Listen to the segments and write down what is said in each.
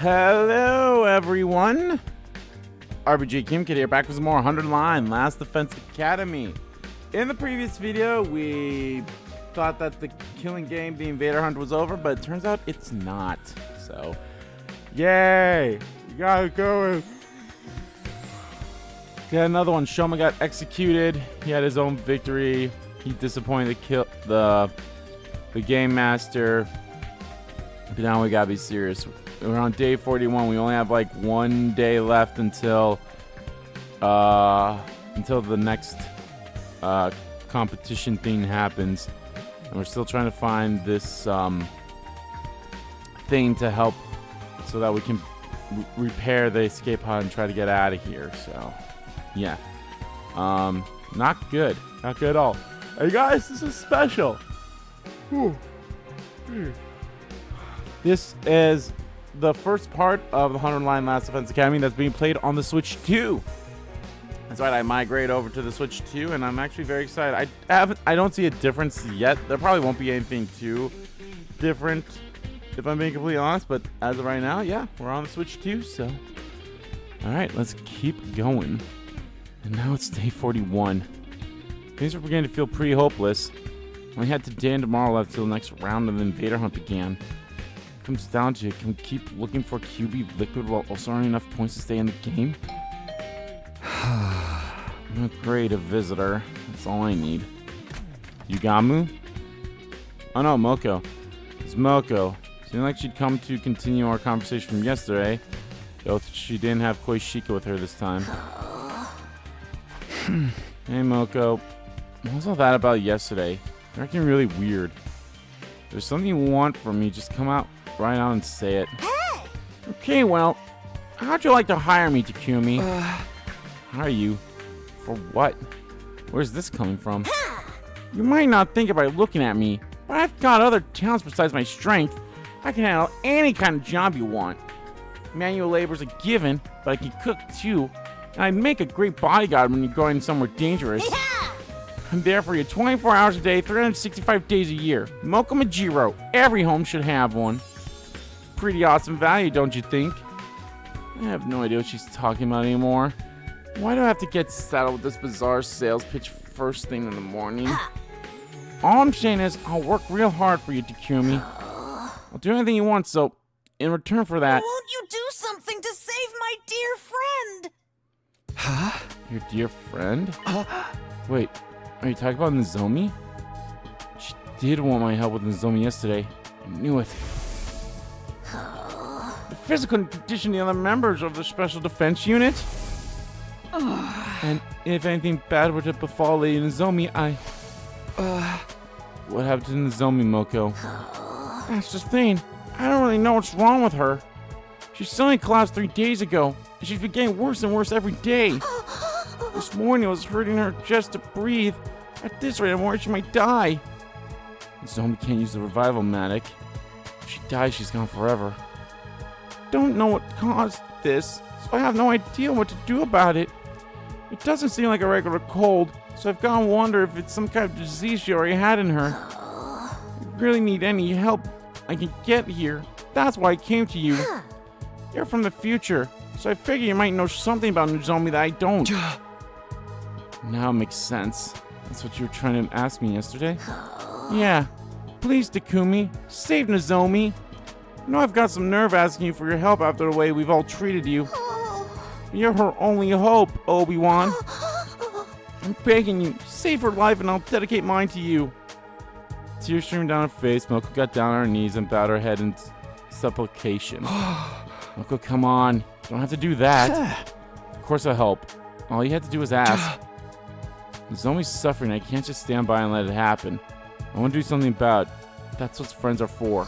Hello, everyone. RBG Kimkid here, back with some more 100 Line Last Defense Academy. In the previous video, we thought that the killing game, the invader hunt, was over, but it turns out it's not. So, yay! You got it going. Got another one. Shoma got executed. He had his own victory. He disappointed the game master. But now we gotta be serious. We're on day 41. We only have like 1 day left until the next competition thing happens, and we're still trying to find this thing to help so that we can repair the escape pod and try to get out of here. So, yeah, not good at all. Hey guys, this is special. This is the first part of the 100 Line Last Defense Academy that's being played on the Switch 2. That's right, I migrate over to the Switch 2, and I'm actually very excited. I don't see a difference yet. There probably won't be anything too different, if I'm being completely honest, but as of right now, yeah, we're on the Switch 2, so. Alright, let's keep going. And now it's day 41. Things are beginning to feel pretty hopeless. We had today and tomorrow left till the next round of the invader hunt began. Comes down to it, can we keep looking for QB liquid while also earning enough points to stay in the game? Great, a visitor. That's all I need. Yugamu? Oh no, Moko. It's Moko. Seemed like she'd come to continue our conversation from yesterday, though she didn't have Koishika with her this time. Hey Moko. What was all that about yesterday? You're acting really weird. If there's something you want from me, just come out right out and say it. Hey! Okay, well, how'd you like to hire me, Takumi? Hire you? For what? Where's this coming from? You might not think it by looking at me, but I've got other talents besides my strength. I can handle any kind of job you want. Manual labor's a given, but I can cook too, and I'd make a great bodyguard when you're going somewhere dangerous. Yeah! I'm there for you 24 hours a day, 365 days a year. Moko Majiro. Every home should have one. Pretty awesome value, don't you think? I have no idea what she's talking about anymore. Why do I have to get saddled with this bizarre sales pitch first thing in the morning? All I'm saying is, I'll work real hard for you, Takumi. I'll do anything you want, so in return for that... Won't you do something to save my dear friend? Huh? Your dear friend? Wait, are you talking about Nozomi? She did want my help with Nozomi yesterday. I knew it. The physical condition of the other members of the Special Defense Unit? And if anything bad were to befall Lady Nozomi, what happened to Nozomi, Moko? That's the thing. I don't really know what's wrong with her. She suddenly collapsed 3 days ago, and she's been getting worse and worse every day. This morning I was hurting her just to breathe. At this rate, I'm worried she might die. Nozomi can't use the revival matic. If she dies, she's gone forever. Don't know what caused this, so I have no idea what to do about it. It doesn't seem like a regular cold, so I've got to wonder if it's some kind of disease she already had in her. I really need any help I can get here. That's why I came to you. You're from the future, so I figure you might know something about Nozomi that I don't. Now it makes sense. That's what you were trying to ask me yesterday? Yeah. Please, Takumi, save Nozomi. I know I've got some nerve asking you for your help after the way we've all treated you. You're her only hope, Obi-Wan. I'm begging you, save her life and I'll dedicate mine to you. Tears streamed down her face. Moko got down on her knees and bowed her head in supplication. Moko, come on. You don't have to do that. Of course I'll help. All you had to do was ask. Nozomi's suffering. I can't just stand by and let it happen. I want to do something about it. That's what friends are for.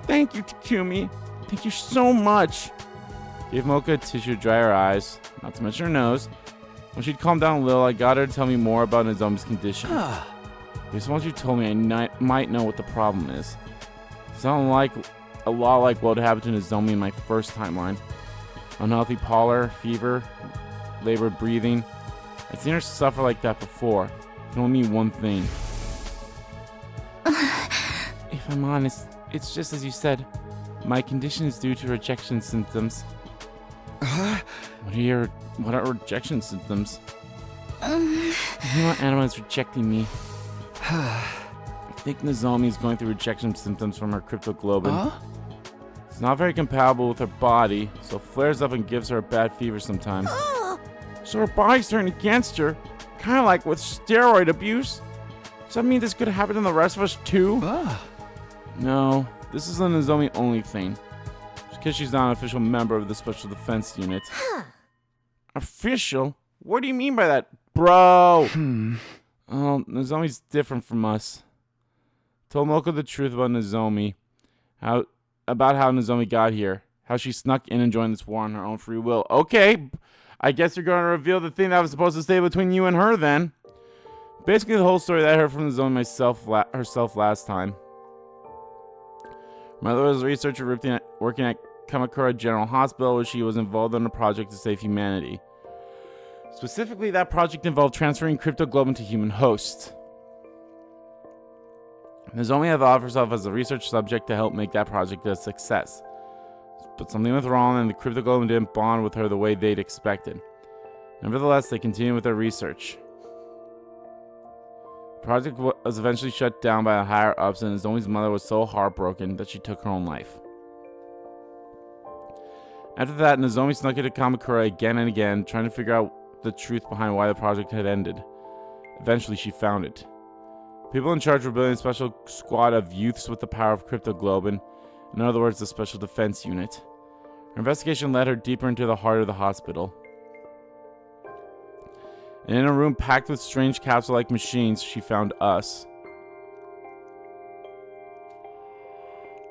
Thank you, Takumi. Thank you so much. Gave Mocha a tissue to dry her eyes, not to mention her nose. When she'd calmed down a little, I got her to tell me more about Nozomi's condition. Because once you told me, I might know what the problem is. It sounded like a lot like what happened to Nozomi in my first timeline. Unhealthy pallor, fever, labored breathing. I'd seen her suffer like that before. It can only mean one thing. If I'm honest, it's just as you said. My condition is due to rejection symptoms. What are rejection symptoms? Hemoanima is rejecting me. I think Nozomi is going through rejection symptoms from her cryptoglobin. It's not very compatible with her body, so it flares up and gives her a bad fever sometimes. So her body's turning against her, kind of like with steroid abuse. Does that mean this could happen to the rest of us too? No, this is a Nozomi only thing. Because she's not an official member of the Special Defense Unit. Official? What do you mean by that, bro? Oh, Nozomi's different from us. Told Moko the truth about Nozomi. About how Nozomi got here. How she snuck in and joined this war on her own free will. Okay, I guess you're going to reveal the thing that was supposed to stay between you and her then. Basically the whole story that I heard from Nozomi herself last time. My mother was a researcher working at Kamakura General Hospital, where she was involved in a project to save humanity. Specifically, that project involved transferring cryptoglobin to human hosts. Nozomi had offered herself as a research subject to help make that project a success. But something went wrong and the cryptoglobin didn't bond with her the way they'd expected. Nevertheless, they continued with their research. The project was eventually shut down by the higher-ups, and Nozomi's mother was so heartbroken that she took her own life. After that, Nozomi snuck into Kamakura again and again, trying to figure out the truth behind why the project had ended. Eventually, she found it. People in charge were building a special squad of youths with the power of cryptoglobin, in other words, the Special Defense Unit. Her investigation led her deeper into the heart of the hospital. And in a room packed with strange capsule-like machines, she found us.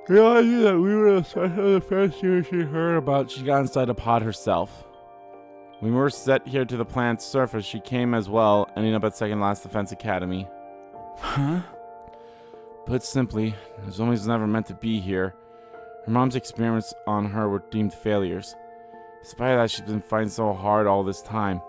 Realizing that we were the Special Defense Unit she heard about, she got inside a pod herself. When we were set here to the planet's surface, she came as well, ending up at Second Last Defense Academy. Huh? Put simply, Nozomi's never meant to be here. Her mom's experiments on her were deemed failures. Despite that, she's been fighting so hard all this time.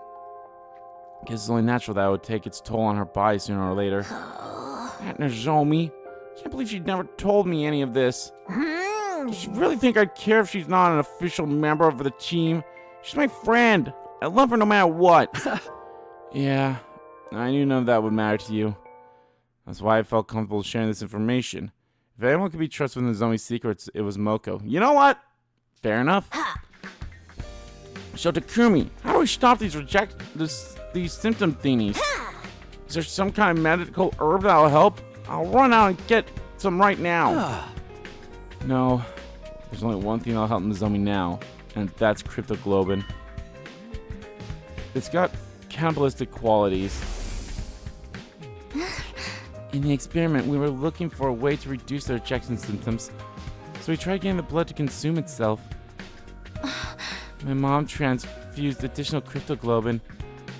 I guess it's only natural that it would take its toll on her body sooner or later. That Nozomi. Can't believe she never told me any of this. Does she really think I'd care if she's not an official member of the team? She's my friend. I love her no matter what. Yeah, I knew none of that would matter to you. That's why I felt comfortable sharing this information. If anyone could be trusted with Nozomi's secrets, it was Moko. You know what? Fair enough. So Takumi, how do we stop these symptom thingies? Is there some kind of medical herb that will help? I'll run out and get some right now. No, there's only one thing that'll help Nozomi now, and that's cryptoglobin. It's got cannibalistic qualities. In the experiment, we were looking for a way to reduce the rejection symptoms, so we tried getting the blood to consume itself. My mom transfused additional cryptoglobin,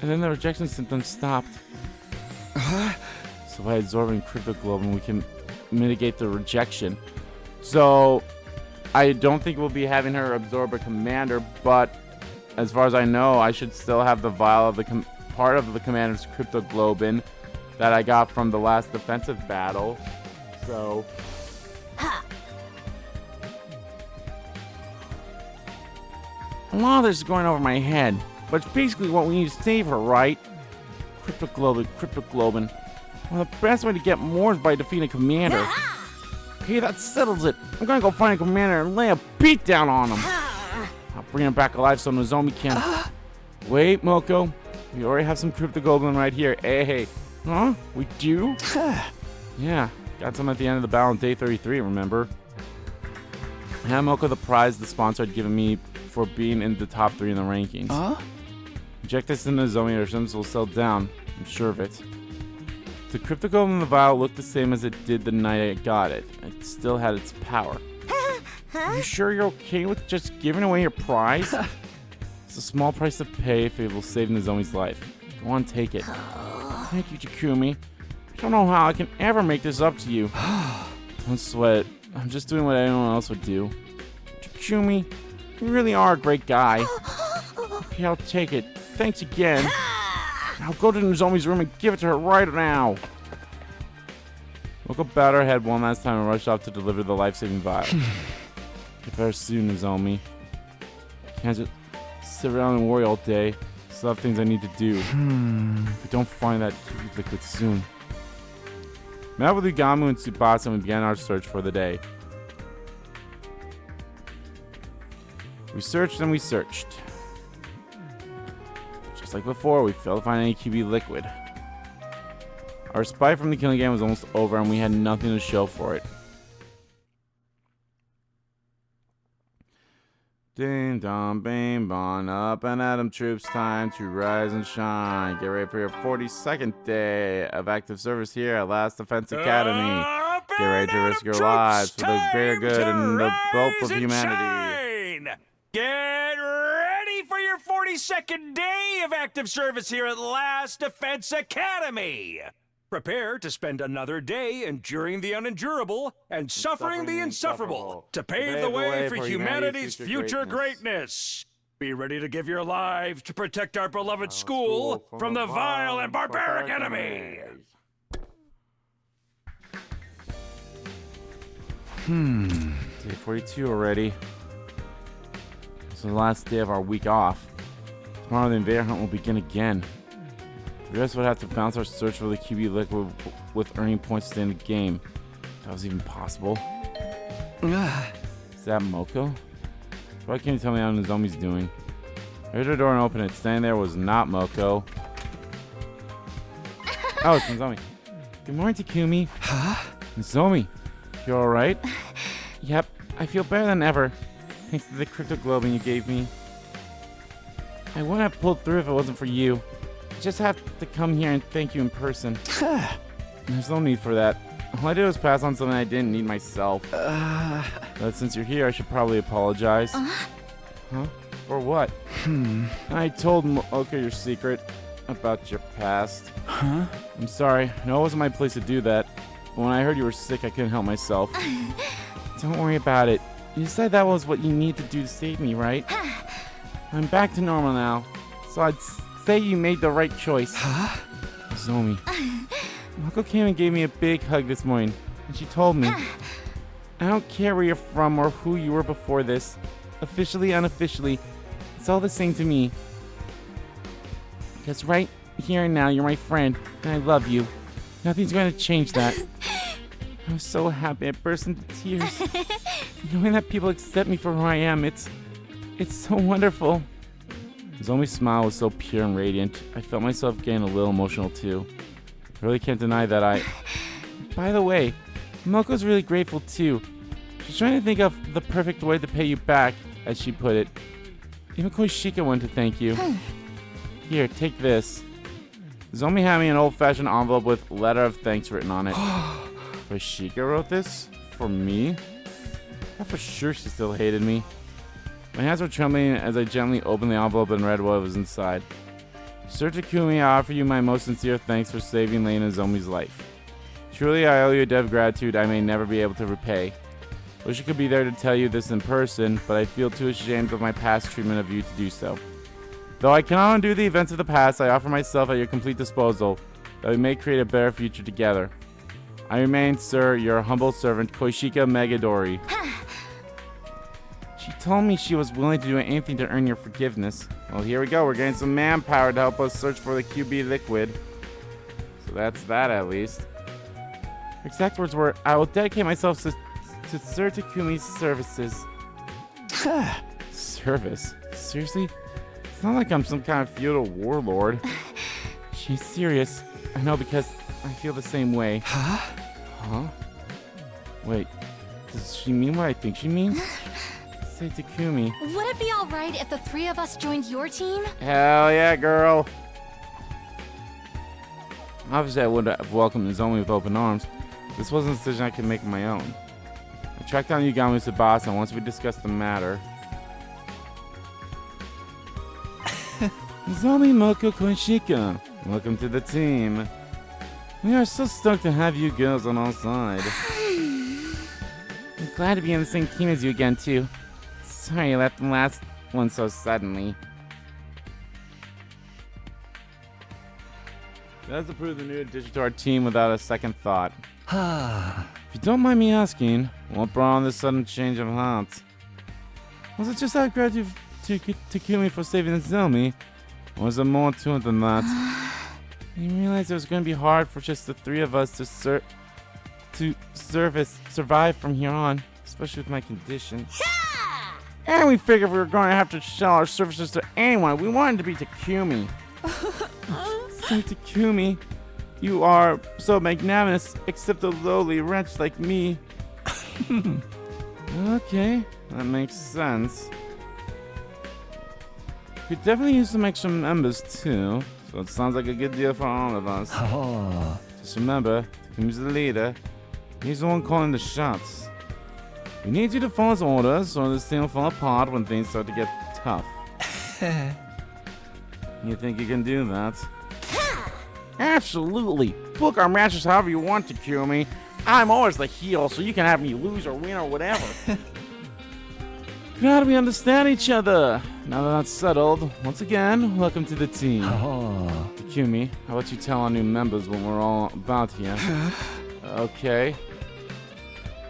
and then the rejection symptoms stopped. So by absorbing cryptoglobin, we can mitigate the rejection. So I don't think we'll be having her absorb a commander, but as far as I know, I should still have the vial of the part of the commander's cryptoglobin that I got from the last defensive battle. So a lot of this is going over my head, but it's basically what we need to save her, right? Cryptoglobin. Well, the best way to get more is by defeating a commander. Okay, that settles it. I'm gonna go find a commander and lay a beat down on him. I'll bring him back alive so Nozomi can. Wait, Moko. We already have some cryptoglobin right here. Hey. Huh? We do? Yeah, got some at the end of the battle on day 33, remember? I had Moko the prize the sponsor had given me for being in the top 3 in the rankings. Inject this into Nozomi or symptoms will settle down. I'm sure of it. The cryptoglobin in the vial looked the same as it did the night I got it. It still had its power. Are you sure you're okay with just giving away your prize? It's a small price to pay if it will save Nozomi's life. Go on, take it. Thank you, Takumi. I don't know how I can ever make this up to you. Don't sweat it. I'm just doing what anyone else would do. Takumi, you really are a great guy. Okay, I'll take it. Thanks again. Now go to Nozomi's room and give it to her right now. Moko bowed her head one last time and rushed off to deliver the life-saving vial. Get better soon, Nozomi. Can't just sit around and worry all day. Still have things I need to do. If we don't find that QB liquid soon. Met with Ugamu and Tsubasa and we began our search for the day. We searched and we searched. Just like before, we failed to find any QB liquid. Our spy from the killing game was almost over and we had nothing to show for it. Ding dong, bing bong, up and Atom troops, time to rise and shine. Get ready for your 42nd day of active service here at Last Defense Academy. Get ready to risk your lives for the greater good and the bulk of humanity. Get ready for your 42nd day of active service here at Last Defense Academy. Prepare to spend another day enduring the unendurable and suffering the insufferable to pave the way for humanity's future greatness. Be ready to give your lives to protect our beloved school from the vile and barbaric enemy. Day 42 already. This is the last day of our week off. Tomorrow the invader hunt will begin again. The rest would have to balance our search for the QB liquid with earning points to stay in the game. If that was even possible. Is that Moko? Why can't you tell me how Nozomi's doing? I heard the door and opened it. Standing there was not Moko. Oh, it's Nozomi. Good morning, Takumi. Huh? Nozomi, you alright? Yep, I feel better than ever. Thanks to the cryptoglobin you gave me. I wouldn't have pulled through if it wasn't for you. I just have to come here and thank you in person. There's no need for that. All I did was pass on something I didn't need myself. But since you're here, I should probably apologize. Huh? For what? I told Moko your secret about your past. Huh? I'm sorry. I know it wasn't my place to do that. But when I heard you were sick, I couldn't help myself. Don't worry about it. You said that was what you need to do to save me, right? I'm back to normal now. So I'd say you made the right choice. Huh? Nozomi. Moko came and gave me a big hug this morning, and she told me, I don't care where you're from or who you were before this. Officially, unofficially, it's all the same to me. Because right here and now, you're my friend, and I love you. Nothing's going to change that. I was so happy I burst into tears. Knowing that people accept me for who I am, it's so wonderful. Nozomi's smile was so pure and radiant, I felt myself getting a little emotional too. I really can't deny that By the way, Moko's really grateful too. She's trying to think of the perfect way to pay you back, as she put it. Even Koishika wanted to thank you. Here, take this. Nozomi had me an old-fashioned envelope with letter of thanks written on it. Koishika wrote this? For me? I thought for sure she still hated me. My hands were trembling as I gently opened the envelope and read what was inside. Sir Takumi, I offer you my most sincere thanks for saving Lei Nozomi's life. Truly, I owe you a debt of gratitude I may never be able to repay. Wish I could be there to tell you this in person, but I feel too ashamed of my past treatment of you to do so. Though I cannot undo the events of the past, I offer myself at your complete disposal, that we may create a better future together. I remain, sir, your humble servant, Koishika Megadori. She told me she was willing to do anything to earn your forgiveness. Well, here we go. We're getting some manpower to help us search for the QB liquid. So that's that, at least. Her exact words were, I will dedicate myself to Sir Takumi's services. Service? Seriously? It's not like I'm some kind of feudal warlord. She's serious. I know because I feel the same way. Huh? Wait, does she mean what I think she means? Say Takumi. Would it be alright if the three of us joined your team? Hell yeah, girl. Obviously, I would have welcomed Nozomi with open arms. This wasn't a decision I could make on my own. I tracked down Ugamu and Tsubasa, and once we discussed the matter... Nozomi, Moko, Koishika, welcome to the team. We are so stoked to have you girls on our side. I'm glad to be on the same team as you again, too. Sorry I left the last one so suddenly. That's approved the new addition to our team without a second thought. If you don't mind me asking, what brought on this sudden change of heart? Was it just out gratitude to Takumi for saving Nozomi? Or was there more to it than that? You realized it was going to be hard for just the three of us to survive from here on, especially with my condition. And we figured we were going to have to sell our services to anyone. We wanted to be Takumi. So Takumi, you are so magnanimous, except a lowly wretch like me. Okay, that makes sense. Could definitely use some extra members too, so it sounds like a good deal for all of us. Just remember, Takumi's the leader. He's the one calling the shots. We need you to follow his orders, or this thing will fall apart when things start to get tough. You think you can do that? Absolutely! Book our matches however you want, Takumi. I'm always the heel, so you can have me lose or win or whatever. Glad we understand each other. Now that that's settled, once again, welcome to the team. Takumi, how about you tell our new members what we're all about here? Okay.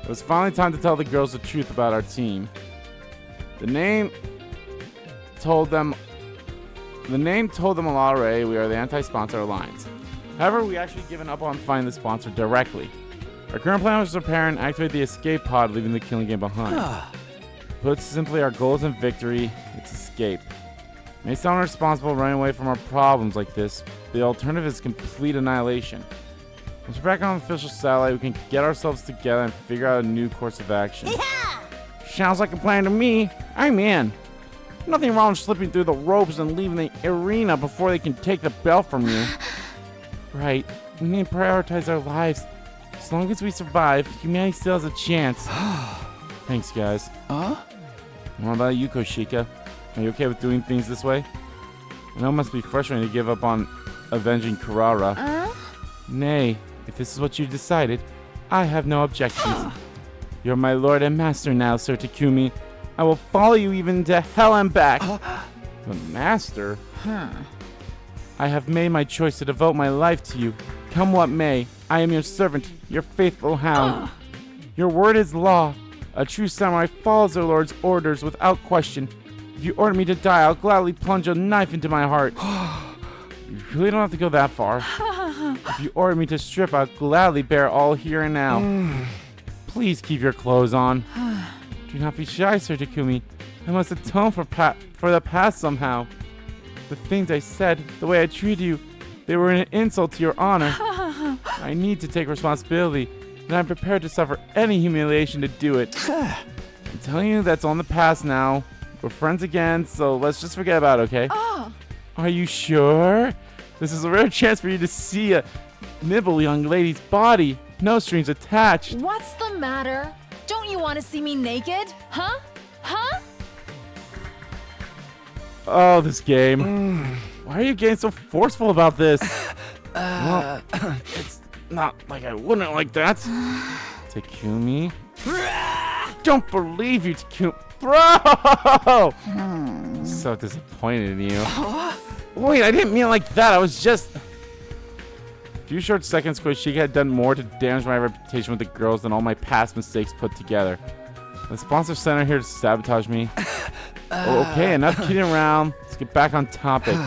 It was finally time to tell the girls the truth about our team. The name told them already we are the anti-sponsor alliance. However, we actually given up on finding the sponsor directly. Our current plan was to prepare and activate the escape pod, leaving the killing game behind. Put simply, our goal isn't victory, it's escape. It may sound irresponsible running away from our problems like this, but the alternative is complete annihilation. Once we're back on the official satellite, we can get ourselves together and figure out a new course of action. Yeah! Sounds like a plan to me. I'm in. Nothing wrong with slipping through the ropes and leaving the arena before they can take the belt from you. Right. We need to prioritize our lives. As long as we survive, humanity still has a chance. Thanks, guys. What about you, Koshika? Are you okay with doing things this way? I know it must be frustrating to give up on avenging Kurara. Nay, if this is what you decided, I have no objections. You're my lord and master now, Sir Takumi. I will follow you even to hell and back. The master? I have made my choice to devote my life to you. Come what may, I am your servant, your faithful hound. Your word is law. A true samurai follows their lord's orders without question. If you order me to die, I'll gladly plunge a knife into my heart. You really don't have to go that far. If you order me to strip, I'll gladly bear all here and now. Please keep your clothes on. Do not be shy, Sir Takumi. I must atone for the past somehow. The things I said, the way I treated you, they were an insult to your honor. I need to take responsibility, and I'm prepared to suffer any humiliation to do it. I'm telling you that's on the past now. We're friends again, so let's just forget about it, okay? Are you sure? This is a rare chance for you to see a nibble young lady's body. No strings attached. What's the matter? Don't you want to see me naked? Huh? Oh, this game. Why are you getting so forceful about this? Well, it's not like I wouldn't like that. Takumi? Don't believe you, Takumi. Bro! I'm so disappointed in you. Wait, I didn't mean it like that. I was just... A few short seconds, Koshika had done more to damage my reputation with the girls than all my past mistakes put together. The sponsor sent her here to sabotage me. Okay, enough kidding around. Let's get back on topic.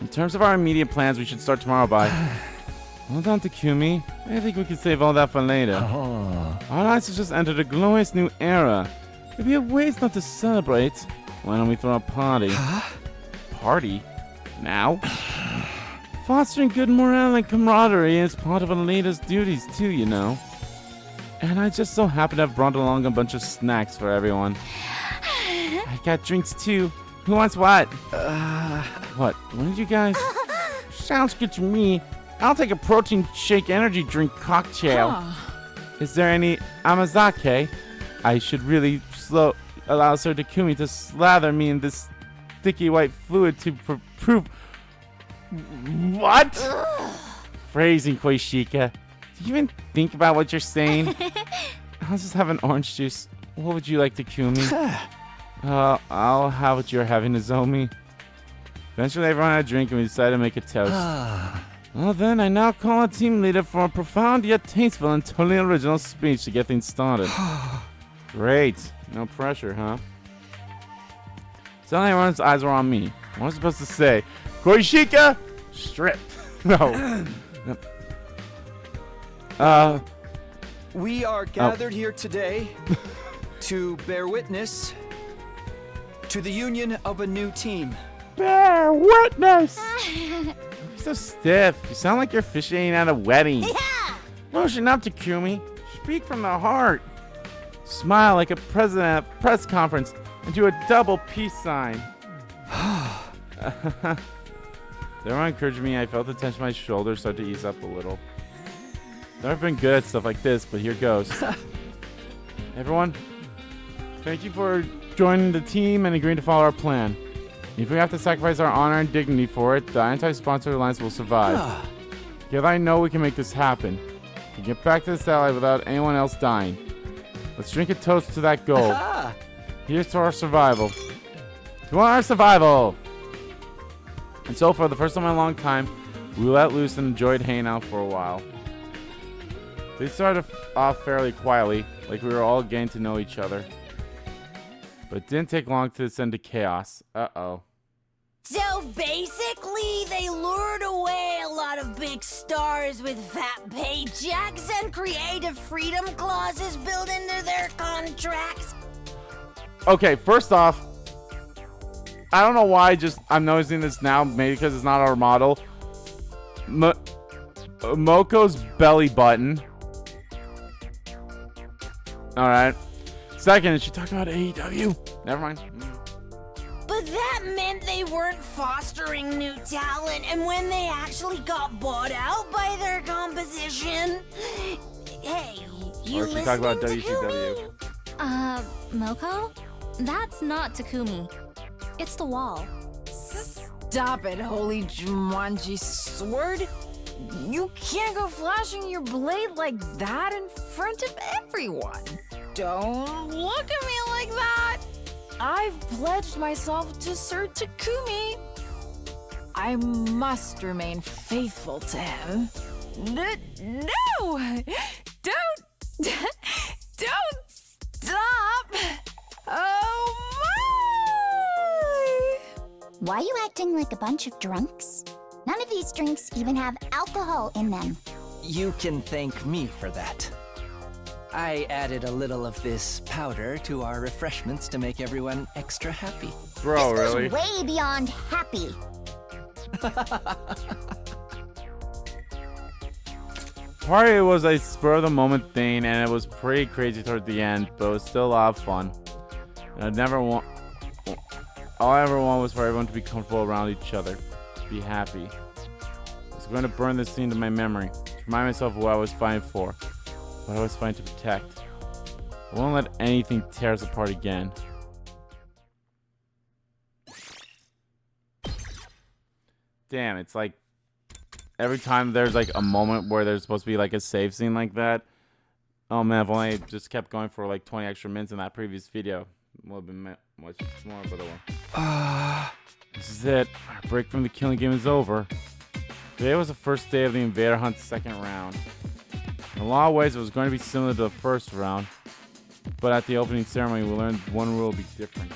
In terms of our immediate plans, we should start tomorrow by... Hold on, Takumi. I think we can save all that for later. Our lives have just entered a glorious new era. It'd be a waste not to celebrate. Why don't we throw a party? Party? Now? Fostering good morale and camaraderie is part of a leader's duties too, you know. And I just so happen to have brought along a bunch of snacks for everyone. I got drinks too. Who wants what? What did you guys? Sounds good to me. I'll take a protein shake energy drink cocktail. Is there any amazake? I should really allow Sir Takumi to slather me in this sticky white fluid to prove... What? Phrasing, Koishika. Do you even think about what you're saying? I'll just have an orange juice. What would you like, Takumi? I'll have what you're having, Nozomi. Eventually, everyone had a drink and we decided to make a toast. Well then, I now call a team leader for a profound yet tasteful and totally original speech to get things started. Great. No pressure, huh? Suddenly everyone's eyes were on me. What was I supposed to say? Koishika! Strip. No. We are gathered here today to bear witness to the union of a new team. Bear witness! You're so stiff. You sound like you're officiating at a wedding. Yeah! Motion up, Takumi. Speak from the heart. Smile like a president at a press conference and do a double peace sign. Everyone encouraged me. I felt the tension in my shoulders start to ease up a little. Never been good at stuff like this, but here goes. Everyone, thank you for joining the team and agreeing to follow our plan. If we have to sacrifice our honor and dignity for it, the anti-sponsor alliance will survive. Together I know we can make this happen. We can get back to the satellite without anyone else dying. Let's drink a toast to that goal. Here's to our survival. To our survival! And so for the first time in a long time, we let loose and enjoyed hanging out for a while. They started off fairly quietly, like we were all getting to know each other. But it didn't take long to descend to chaos. Uh-oh. So basically, they lured away a lot of big stars with fat paychecks and creative freedom clauses built into their contracts. Okay, first off, I don't know why I'm noticing this now, maybe because it's not our model. Moko's belly button. Alright. Second, she talked about AEW. Never mind. But that meant they weren't fostering new talent, and when they actually got bought out by their competition... Hey, you Or she listening talked about to WCW. Takumi? Moko? That's not Takumi. It's the wall. Stop it, holy Jumanji sword! You can't go flashing your blade like that in front of everyone. Don't look at me like that! I've pledged myself to Sir Takumi. I must remain faithful to him. No! Don't stop! Oh my! Why are you acting like a bunch of drunks? None of these drinks even have alcohol in them. You can thank me for that. I added a little of this powder to our refreshments to make everyone extra happy. Bro, This really? goes way beyond happy. Party was a spur of the moment thing, and it was pretty crazy toward the end, but it was still a lot of fun. And all I ever wanted was for everyone to be comfortable around each other, to be happy. I was going to burn this scene to my memory, to remind myself of what I was fighting for, what I was fighting to protect. I won't let anything tear us apart again. Damn, it's like every time there's like a moment where there's supposed to be like a save scene like that. Oh man, if only I just kept going for like 20 extra minutes in that previous video. It would have been much more of a one. This is it. Our break from the killing game is over. Today was the first day of the Invader Hunt's second round. In a lot of ways, it was going to be similar to the first round, but at the opening ceremony, we learned one rule would be different.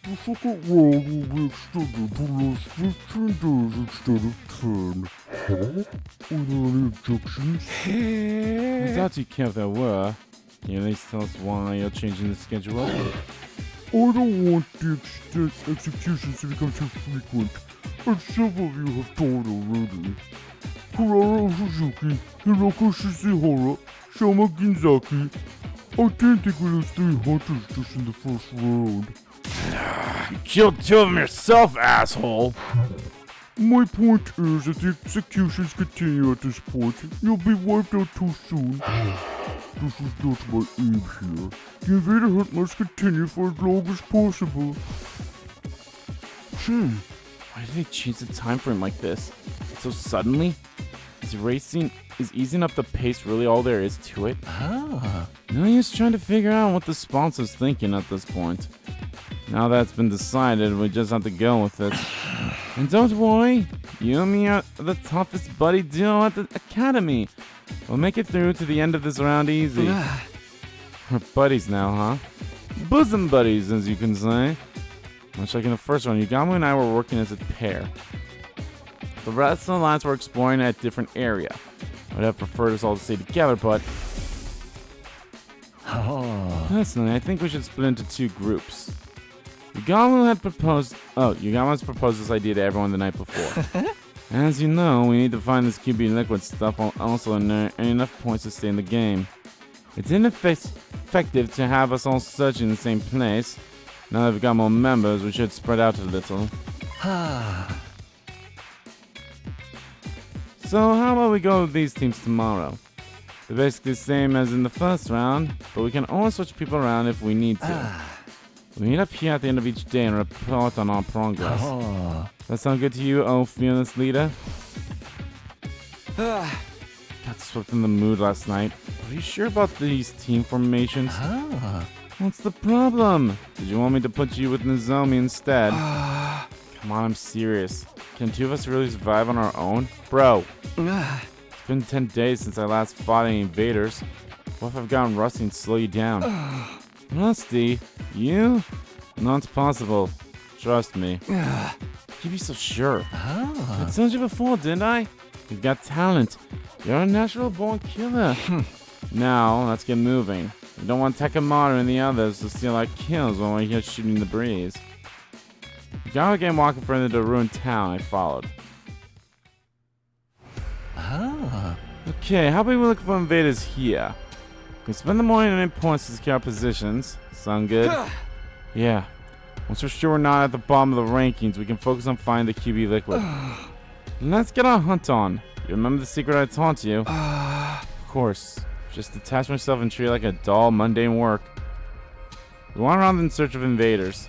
The second round will be extended to last 15 days instead of 10. Huh? Are there any objections? I thought you kept that were. Can you at least tell us why you're changing the schedule? I don't want the executions to become too frequent, and several of you have died already. Kurara Suzuki, Hiroko Shishihara, Shama Ginzaki. I didn't think we lose 3 hunters just in the first round. You killed 2 of them yourself, asshole! My point is that the executions continue at this point. You'll be wiped out too soon. This is not my aim here. The invader hunt must continue for as long as possible. Why did they change the time frame like this? So suddenly? Is easing up the pace really all there is to it? No use trying to figure out what the sponsor's thinking at this point. Now that's been decided, we just have to go with it. And don't worry, you and me are the toughest buddy duo at the academy. We'll make it through to the end of this round easy. We're buddies now, huh? Bosom buddies, as you can say. Much like in the first one, Yugamo and I were working as a pair. The rest of the lines were exploring a different area. I would have preferred us all to stay together, but... Personally, I think we should split into 2 groups. Yugamo has proposed this idea to everyone the night before. As you know, we need to find this QB liquid stuff while also earn enough points to stay in the game. It's ineffective to have us all searching the same place. Now that we've got more members, we should spread out a little. So how about we go with these teams tomorrow? They're basically the same as in the first round, but we can always switch people around if we need to. We meet up here at the end of each day and report on our progress. That sound good to you, oh fearless leader? Got swept in the mood last night. Are you sure about these team formations? What's the problem? Did you want me to put you with Nozomi instead? Come on, I'm serious. Can 2 of us really survive on our own? Bro, it's been 10 days since I last fought any invaders. What if I've gotten rusty and slow you down? Rusty? You? Not possible. Trust me. You'd be so sure. I told you before, didn't I? You've got talent. You're a natural born killer. Now, let's get moving. We don't want Takamaru and the others to steal our kills when we're here shooting the breeze. Yugamo began walking further to a ruined town. I followed. Okay, how about we look for invaders here? We can spend the morning on points to secure our positions. Sound good? Yeah. Once we're sure we're not at the bottom of the rankings, we can focus on finding the QB liquid. Let's get our hunt on. You remember the secret I taught you? Of course. Just detach myself and treat it like a dull, mundane work. We went around in search of invaders.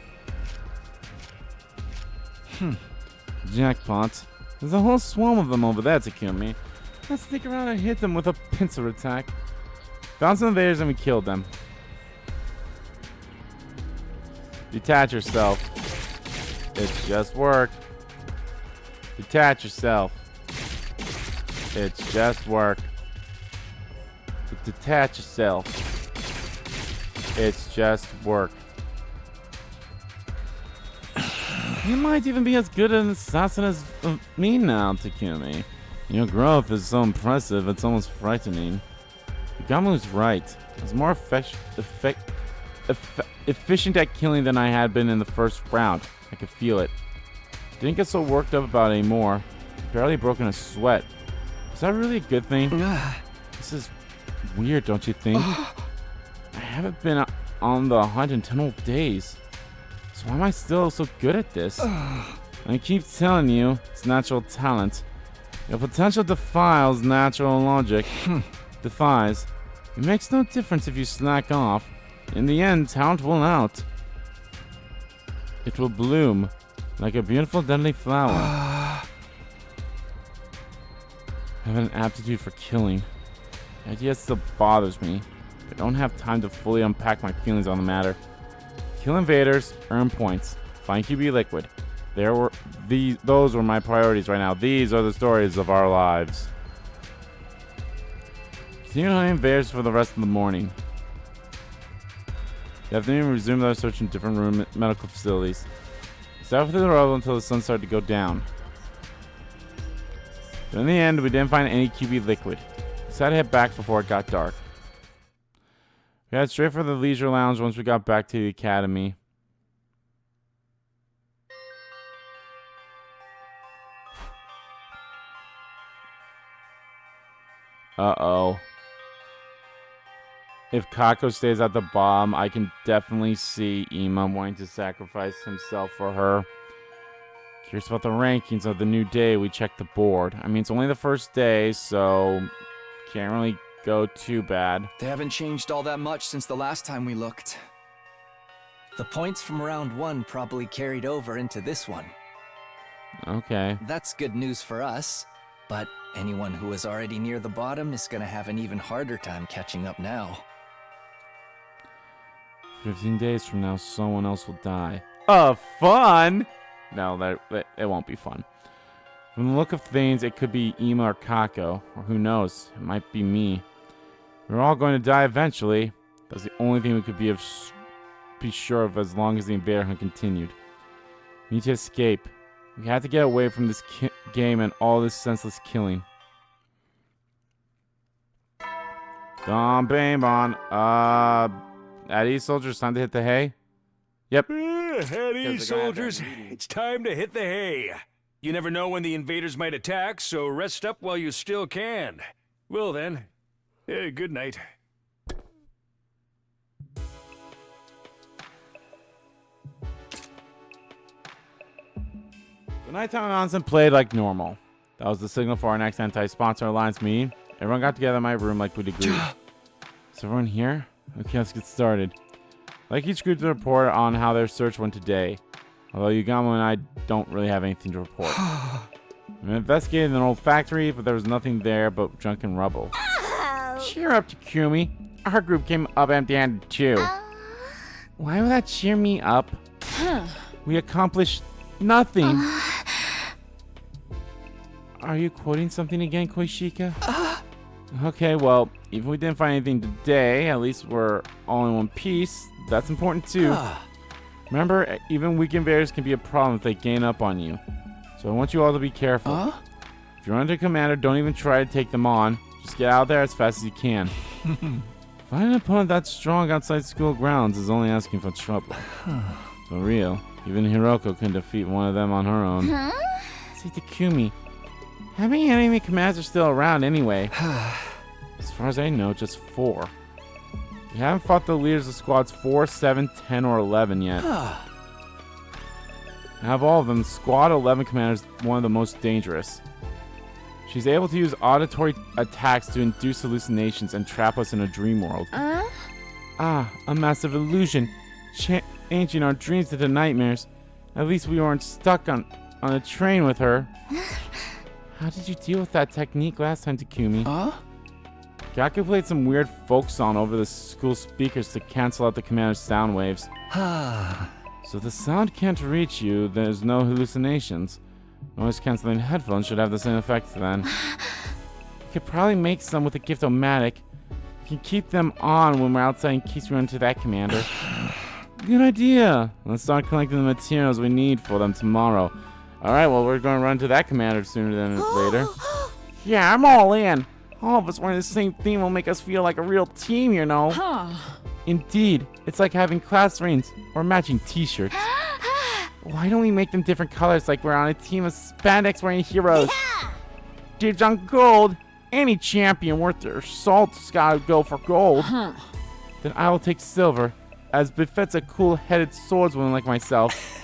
Jackpot. There's a whole swarm of them over there, Takumi. Let's sneak around and hit them with a pincer attack. Found some invaders and we killed them. Detach yourself. It's just work. Detach yourself. It's just work. Detach yourself. It's just work. You might even be as good an assassin as me now, Takumi. Your growth is so impressive, it's almost frightening. Yugamu's right. I was more efficient at killing than I had been in the first round. I could feel it. Didn't get so worked up about it anymore. Barely broken a sweat. Is that really a good thing? This is weird, don't you think? I haven't been on the hunt in 10 whole days. So why am I still so good at this? I keep telling you, it's natural talent. Your potential defies natural logic. Defies. It makes no difference if you slack off. In the end, talent will out. It will bloom like a beautiful deadly flower. I have an aptitude for killing. The idea still bothers me. I don't have time to fully unpack my feelings on the matter. Kill invaders, earn points, find QB liquid. Those were my priorities right now. These are the stories of our lives. Continue hunting invaders for the rest of the morning. The afternoon, we resumed our search in different room medical facilities. We sat through the rubble until the sun started to go down. But in the end, we didn't find any QB liquid. We decided to head back before it got dark. We headed straight for the leisure lounge once we got back to the academy. Uh-oh. If Kako stays at the bottom, I can definitely see Ima wanting to sacrifice himself for her. Curious about the rankings of the new day. We checked the board. I mean, it's only the first day, so can't really go too bad. They haven't changed all that much since the last time we looked. The points from round 1 probably carried over into this one. Okay. That's good news for us, but anyone who is already near the bottom is gonna have an even harder time catching up now. 15 days from now, someone else will die. Fun! No, it won't be fun. From the look of things, it could be Ima or Kako, or who knows, it might be me. We're all going to die eventually. That's the only thing we could be sure of as long as the invader hunt continued. We need to escape. We had to get away from this game and all this senseless killing. Don Bainbon. At ease, soldiers, time to hit the hay? Yep. At ease, soldiers. It's time to hit the hay. You never know when the invaders might attack, so rest up while you still can. Well then, good night. The nighttime announcement played like normal. That was the signal for our next anti-sponsor alliance meeting. Everyone got together in my room like we'd agreed. Is everyone here? Okay, let's get started. I'd like each group to report on how their search went today. Although Yugamo and I don't really have anything to report. We investigated an old factory, but there was nothing there but junk and rubble. Cheer up, Takumi. Our group came up empty-handed too. Why would that cheer me up? We accomplished nothing. Are you quoting something again, Koishika? Okay, well, even if we didn't find anything today, at least we're all in one piece. That's important too. Remember, even weak invaders can be a problem if they gain up on you. So I want you all to be careful. If you're under a commander, don't even try to take them on. Just get out there as fast as you can. Find an opponent that strong outside school grounds is only asking for trouble. For real, even Hiroko couldn't defeat one of them on her own. See, Takumi, how many enemy commanders are still around anyway? As far as I know, just 4. We haven't fought the leaders of squads 4, 7, 10, or 11 yet. Out of all of them, Squad 11 commander is one of the most dangerous. She's able to use auditory attacks to induce hallucinations and trap us in a dream world. A massive illusion, changing our dreams into nightmares. At least we weren't stuck on a train with her. How did you deal with that technique last time, Takumi? Gaku played some weird folk song over the school speakers to cancel out the commander's sound waves. So the sound can't reach you, there's no hallucinations. Noise-canceling headphones should have the same effect then. We could probably make some with a gift-o-matic. We can keep them on when we're outside in case we run into that commander. Good idea! Let's start collecting the materials we need for them tomorrow. Alright, well, we're going to run to that commander sooner than later. Yeah, I'm all in. All of us wearing the same theme will make us feel like a real team, you know. Indeed, it's like having class rings or matching t-shirts. Why don't we make them different colors like we're on a team of spandex wearing heroes? Dibs on gold. Any champion worth their salt's gotta go for gold. Then I will take silver, as befits a cool-headed swordswoman like myself.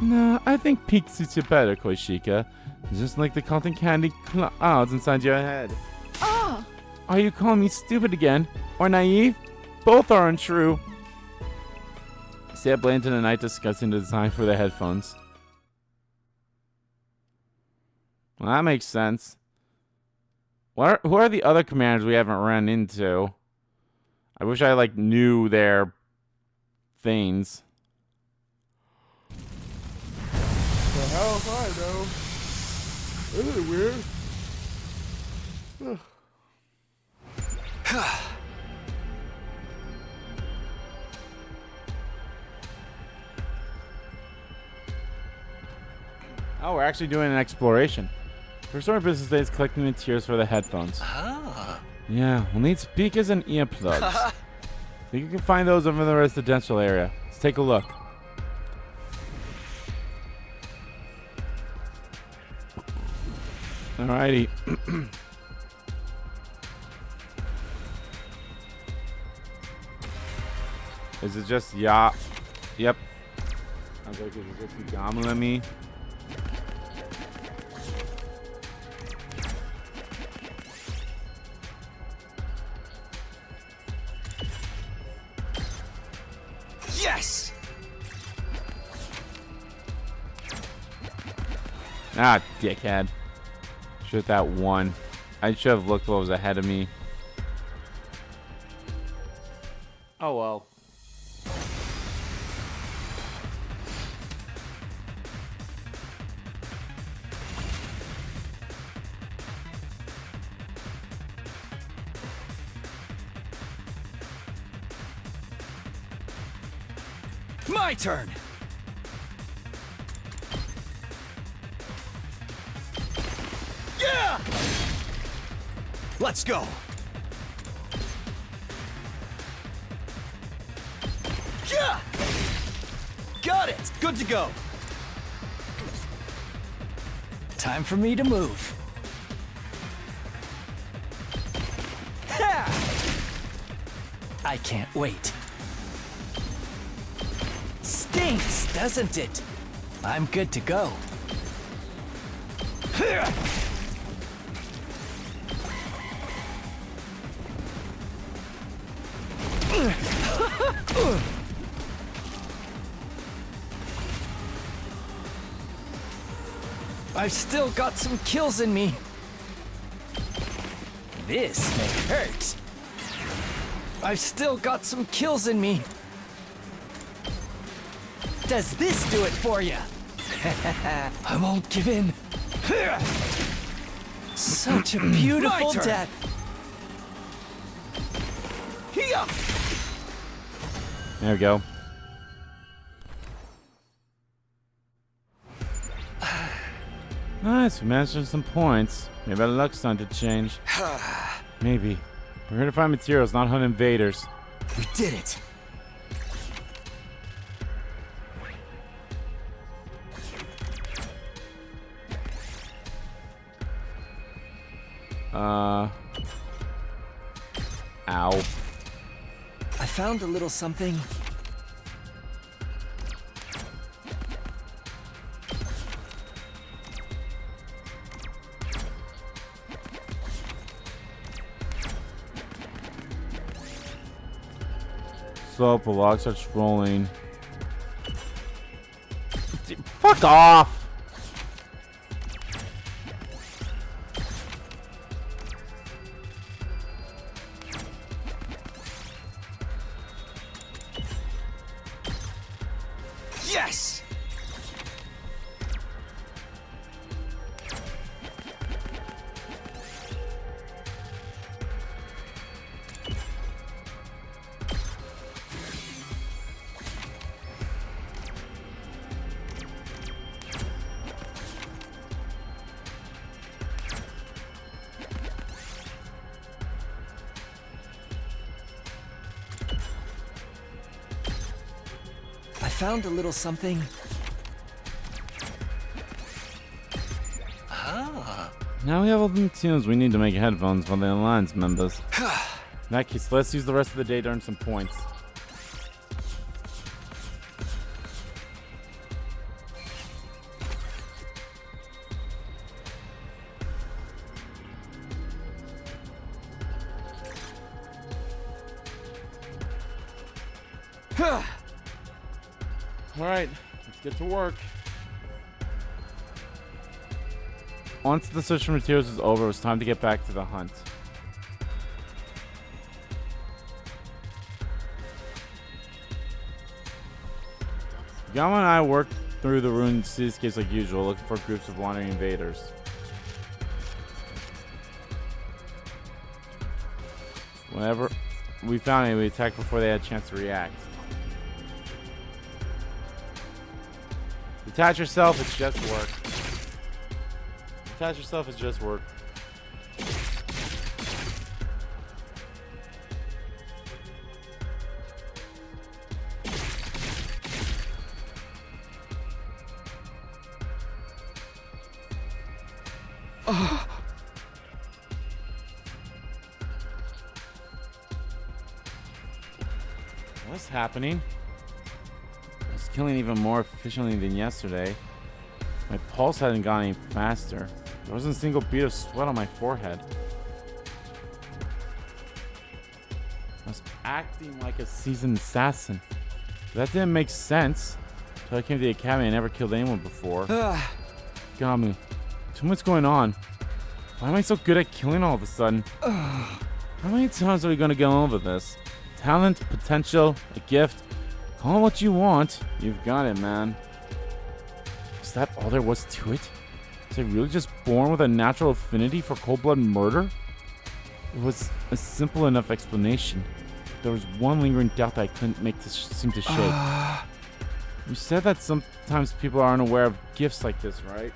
Nah, I think pink suits you better, Koishika. Just like the cotton candy clouds inside your head. Are you calling me stupid again? Or naive? Both are untrue. Stay up late into the night discussing the design for the headphones. Well, that makes sense. Who are the other commanders we haven't run into? I wish I, knew their things. The hell if I know? Isn't it weird? Oh, we're actually doing an exploration. First order of business day is collecting materials for the headphones. Ah. Yeah, we'll need speakers and earplugs. Think you can find those over in the residential area. Let's take a look. Alrighty. Is it just Yep. I was like, is it just Yamalemi? Yes! Ah, dickhead. Shoot that one. I should have looked what was ahead of me. Oh well. My turn! Yeah! Let's go! Yeah! Got it! Good to go! Time for me to move. Ha! I can't wait. Stinks, doesn't it? I'm good to go. I've still got some kills in me. This may hurt. I've still got some kills in me. Does this do it for you? I won't give in. Such a beautiful turn. death. Here! There we go. Nice, we managed some points. Maybe our luck's starting to change. Maybe. We're here to find materials, not hunt invaders. We did it! Ow. I found a little something. So up, a log starts rolling. Fuck off! Yes! I found a little something. Now we have all the materials we need to make headphones for the Alliance members. In that case, let's use the rest of the day to earn some points. Alright, let's get to work. Once the search for materials is over, it was time to get back to the hunt. Yama and I worked through the ruined cityscapes like usual, looking for groups of wandering invaders. Whenever we found any, we attacked before they had a chance to react. Detach yourself, it's just work. Attach yourself is just work. What's happening? I was killing even more efficiently than yesterday. My pulse hadn't gone any faster. There wasn't a single bead of sweat on my forehead. I was acting like a seasoned assassin. That didn't make sense. Until I came to the academy, I never killed anyone before. Gamu, tell me what's going on. Why am I so good at killing all of a sudden? How many times are we going to go over this? Talent, potential, a gift. Call it what you want. You've got it, man. Is that all there was to it? Was I really just born with a natural affinity for cold-blooded murder? It was a simple enough explanation. There was one lingering doubt that I couldn't make this seem to shake. You said that sometimes people are unaware of gifts like this, right?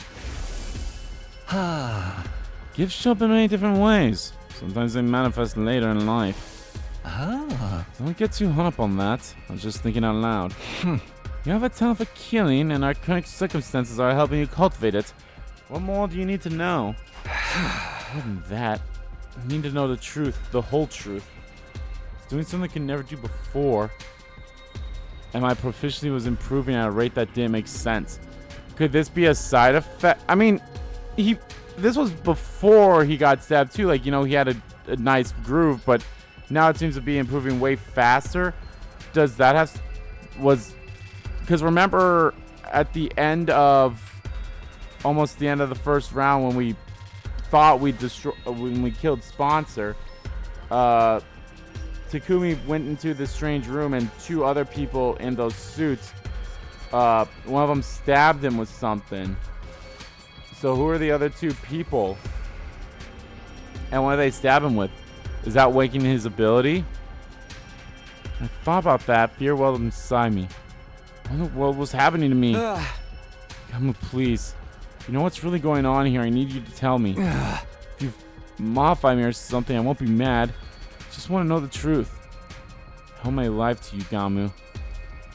Gifts show up in many different ways. Sometimes they manifest later in life. Don't get too hung up on that. I was just thinking out loud. You have a talent for killing, and our current circumstances are helping you cultivate it. What more do you need to know? More than that, I need to know the truth, the whole truth. Doing something I could never do before. And my proficiency was improving at a rate that didn't make sense. Could this be a side effect? I mean, this was before he got stabbed too. Like, you know, he had a nice groove, but now it seems to be improving way faster. Does that have... Because remember at the end of... Almost the end of the first round when we thought when we killed Sponsor, Takumi went into the strange room and two other people in those suits, one of them stabbed him with something. So who are the other two people? And what do they stab him with? Is that waking his ability? I thought about that. Fear welled inside me. What in the world was happening to me? Come, please. You know what's really going on here? I need you to tell me. If you modify me or something, I won't be mad. I just want to know the truth. I owe my life to you, Gamu.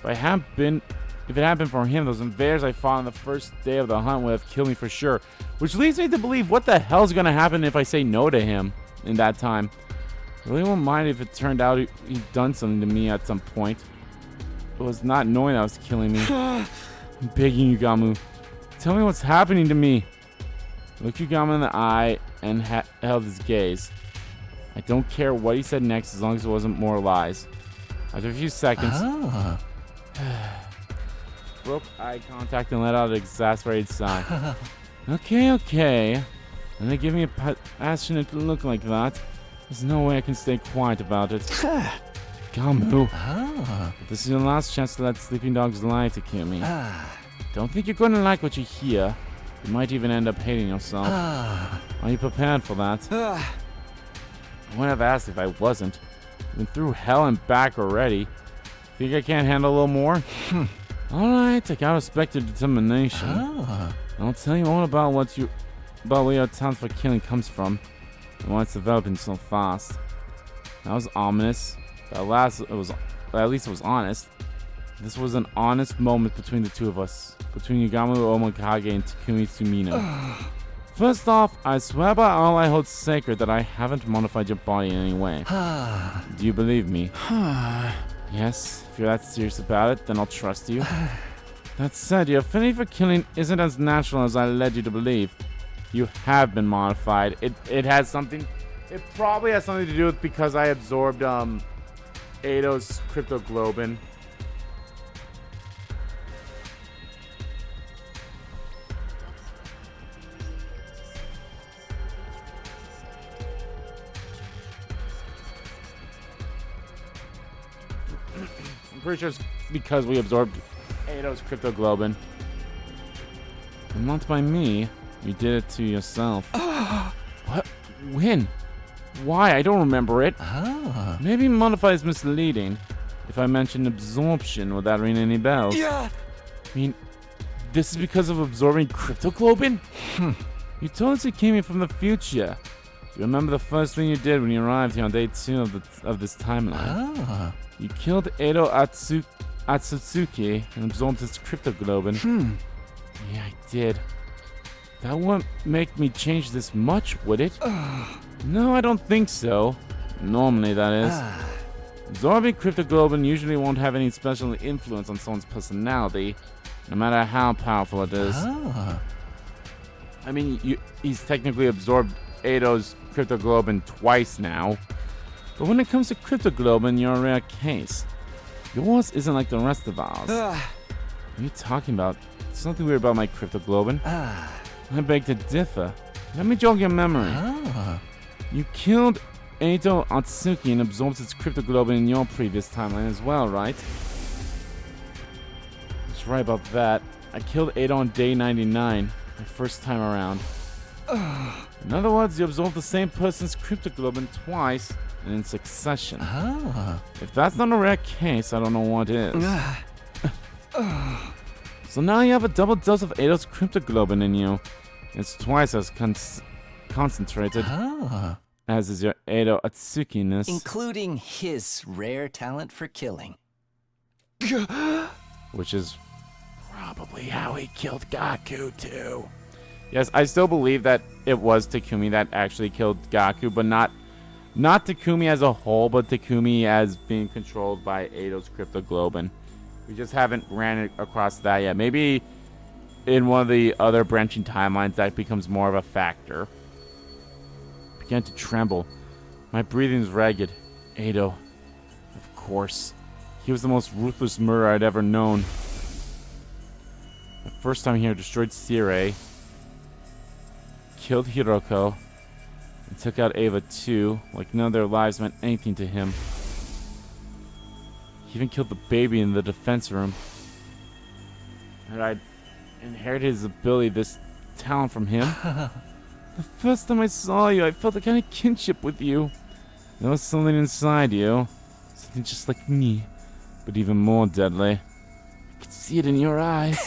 If it hadn't been for him, those invaders I fought on the first day of the hunt would have killed me for sure. Which leads me to believe, what the hell's going to happen if I say no to him in that time? I really won't mind if it turned out he'd done something to me at some point. It was not knowing that was killing me. I'm begging you, Gamu. Tell me what's happening to me. Look Gamu in the eye and held his gaze. I don't care what he said next as long as it wasn't more lies. After a few seconds, broke eye contact and let out an exasperated sigh. Okay. And they give me a passionate look like that. There's no way I can stay quiet about it. Gamu. This is your last chance to let sleeping dogs lie, Takumi. Don't think you're going to like what you hear. You might even end up hating yourself. Are you prepared for that? I wouldn't have asked if I wasn't. Been through hell and back already. Think I can't handle a little more? Alright, I gotta respect your determination. I'll tell you all about where your talent for killing comes from and why it's developing so fast. That was ominous, but at least it was honest. This was an honest moment between the two of us, between Yugamu Omokage and Takumi Sumino. First off, I swear by all I hold sacred that I haven't modified your body in any way. Do you believe me? Yes, if you're that serious about it, then I'll trust you. That said, your affinity for killing isn't as natural as I led you to believe. You have been modified. It probably has something to do with because I absorbed Eido's cryptoglobin. I'm pretty sure it's because we absorbed Eido's cryptoglobin. And not by me. You did it to yourself. What? When? Why? I don't remember it. Maybe modify is misleading. If I mention absorption, would that ring any bells? I mean, this is because of absorbing cryptoglobin? You told us you came here from the future. You remember the first thing you did when you arrived here on day 2 of this timeline? You killed Edo Atsutsuki and absorbed his cryptoglobin. Yeah, I did. That wouldn't make me change this much, would it? No, I don't think so. Normally, that is. Absorbing cryptoglobin usually won't have any special influence on someone's personality, no matter how powerful it is. I mean, he's technically absorbed Edo's cryptoglobin twice now. But when it comes to cryptoglobin, you're a rare case. Yours isn't like the rest of ours. What are you talking about? There's something weird about my cryptoglobin. I beg to differ. Let me jog your memory. You killed Edo Atsuki and absorbed its cryptoglobin in your previous timeline as well, right? That's right about that. I killed Edo on day 99, my first time around. In other words, you absorbed the same person's cryptoglobin twice and in succession. If that's not a rare case, I don't know what is. So now you have a double dose of Edo's cryptoglobin in you. It's twice as concentrated as is your Edo Atsuki-ness. Including his rare talent for killing. Which is probably how he killed Gaku too. Yes, I still believe that it was Takumi that actually killed Gaku, but not Takumi as a whole, but Takumi as being controlled by Edo's cryptoglobin. We just haven't ran it across that yet. Maybe in one of the other branching timelines that becomes more of a factor. I began to tremble. My breathing was ragged. Edo. Of course. He was the most ruthless murderer I'd ever known. The first time here, destroyed Sirei, killed Hiroko, and took out Ava too, like none of their lives meant anything to him. He even killed the baby in the defense room. And I'd inherited his ability, this talent from him. The first time I saw you, I felt a kind of kinship with you. There was something inside you. Something just like me, but even more deadly. I could see it in your eyes.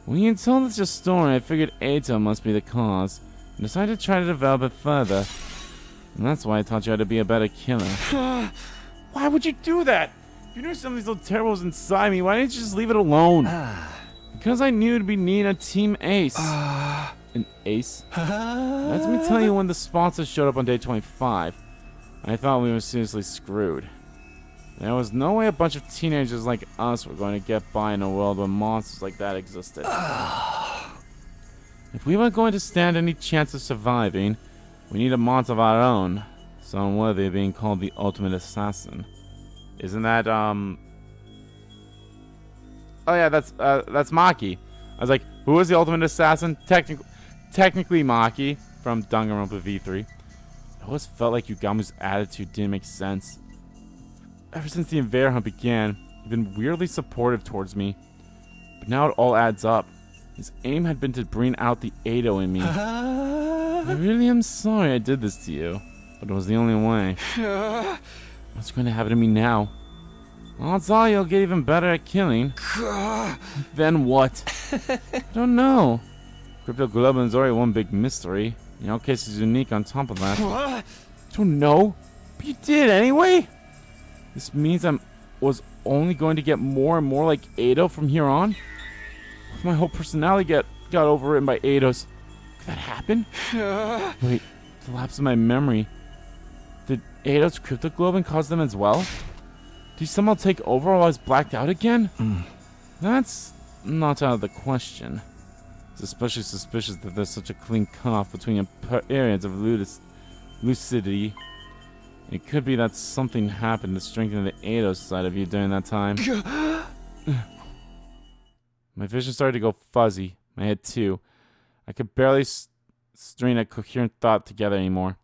When you told us your story, I figured Eito must be the cause, and decided to try to develop it further. And that's why I taught you how to be a better killer. Why would you do that? If you knew something so terrible was inside me, why didn't you just leave it alone? Because I knew it'd be needing a team ace. An ace? Let me tell you, when the sponsors showed up on day 25, I thought we were seriously screwed. There was no way a bunch of teenagers like us were going to get by in a world where monsters like that existed. If we weren't going to stand any chance of surviving, we need a monster of our own, someone worthy of being called the ultimate assassin. Isn't that, Oh yeah, that's Maki. I was like, who is the ultimate assassin? Technically Maki from Danganronpa V3. I always felt like Yugamu's attitude didn't make sense. Ever since the Invader hunt began, he'd been weirdly supportive towards me. But now it all adds up. His aim had been to bring out the Edo in me. I really am sorry I did this to you, but it was the only way. What's going to happen to me now? Odds are you'll get even better at killing. Then what? I don't know. Cryptoglobin's already one big mystery. Your case is unique on top of that. I don't know. But you did anyway? This means I was only going to get more and more like Edo from here on? If my whole personality got overwritten by Eido's, could that happen? Wait, the lapse of my memory. Did Eido's cryptoglobin cause them as well? Did he somehow take over while I was blacked out again? That's not out of the question. It's especially suspicious that there's such a clean cutoff between periods of lucidity. It could be that something happened to strengthen the Edo side of you during that time. My vision started to go fuzzy. My head too. I could barely string a coherent thought together anymore.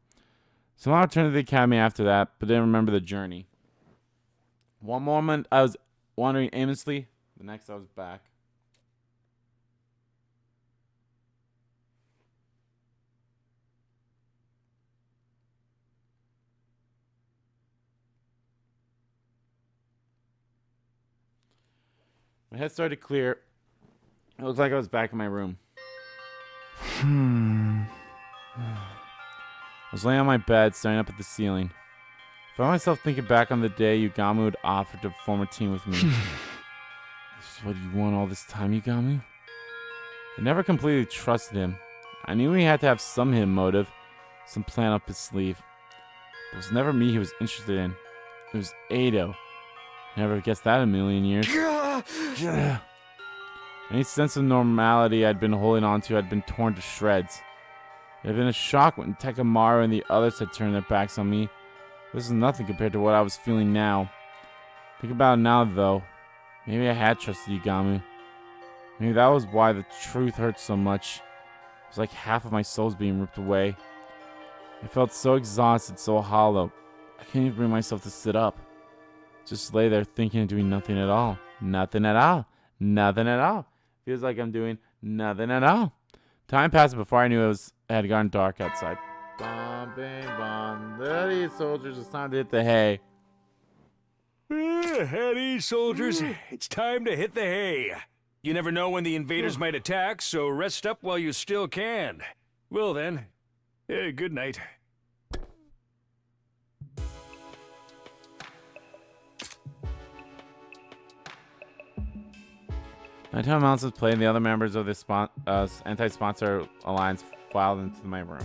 Somehow I returned to the academy after that, but didn't remember the journey. One moment I was wandering aimlessly, the next I was back. My head started to clear. It looked like I was back in my room. I was laying on my bed, staring up at the ceiling. I found myself thinking back on the day Yugami had offered to form a team with me. This is what you want all this time, Yugami? I never completely trusted him. I knew he had to have some hidden motive, some plan up his sleeve. But it was never me he was interested in. It was Ado. I never guessed that in a million years. Any sense of normality I'd been holding on to had been torn to shreds. It had been a shock when Takemaru and the others had turned their backs on me. This is nothing compared to what I was feeling now. Think about it now, though. Maybe I had trusted Yugami. Maybe that was why the truth hurt so much. It was like half of my soul was being ripped away. I felt so exhausted, so hollow. I couldn't even bring myself to sit up. Just lay there thinking and doing nothing at all. Nothing at all. Nothing at all. Feels like I'm doing nothing at all. Time passed before I knew it had gotten dark outside. Bomb, bing, bomb. Ready, soldiers. It's time to hit the hay. Howdy, soldiers. It's time to hit the hay. You never know when the invaders might attack, so rest up while you still can. Well then, good night. Nighttime announcements played and the other members of the anti-sponsor alliance filed into my room.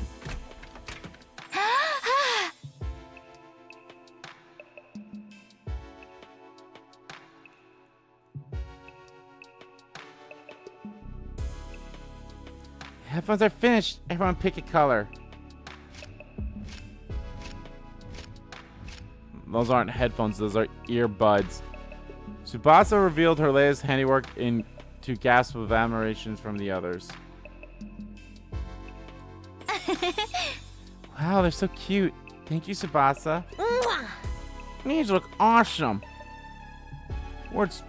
Headphones are finished. Everyone pick a color. Those aren't headphones, those are earbuds. Tsubasa revealed her latest handiwork to gasps of admiration from the others. Wow, they're so cute. Thank you, Tsubasa. These look awesome. Words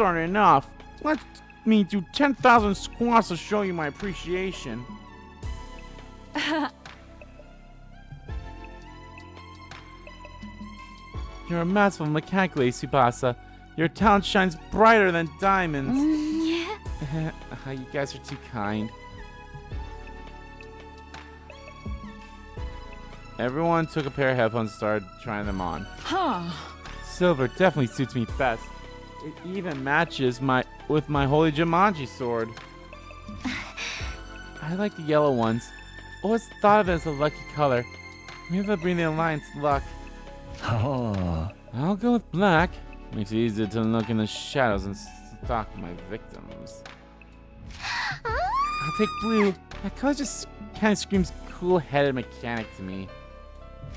aren't enough. Let me do 10,000 squats to show you my appreciation. You're a masterful mechanically, Tsubasa. Your talent shines brighter than diamonds. Yeah. You guys are too kind. Everyone took a pair of headphones and started trying them on. Silver definitely suits me best. It even matches with my holy Jumanji sword. I like the yellow ones. I've always thought of it as a lucky color. Maybe they'll bring the Alliance luck. Oh. I'll go with black. Makes it easier to look in the shadows and stalk my victims. I'll take blue. That color just kind of screams cool-headed mechanic to me.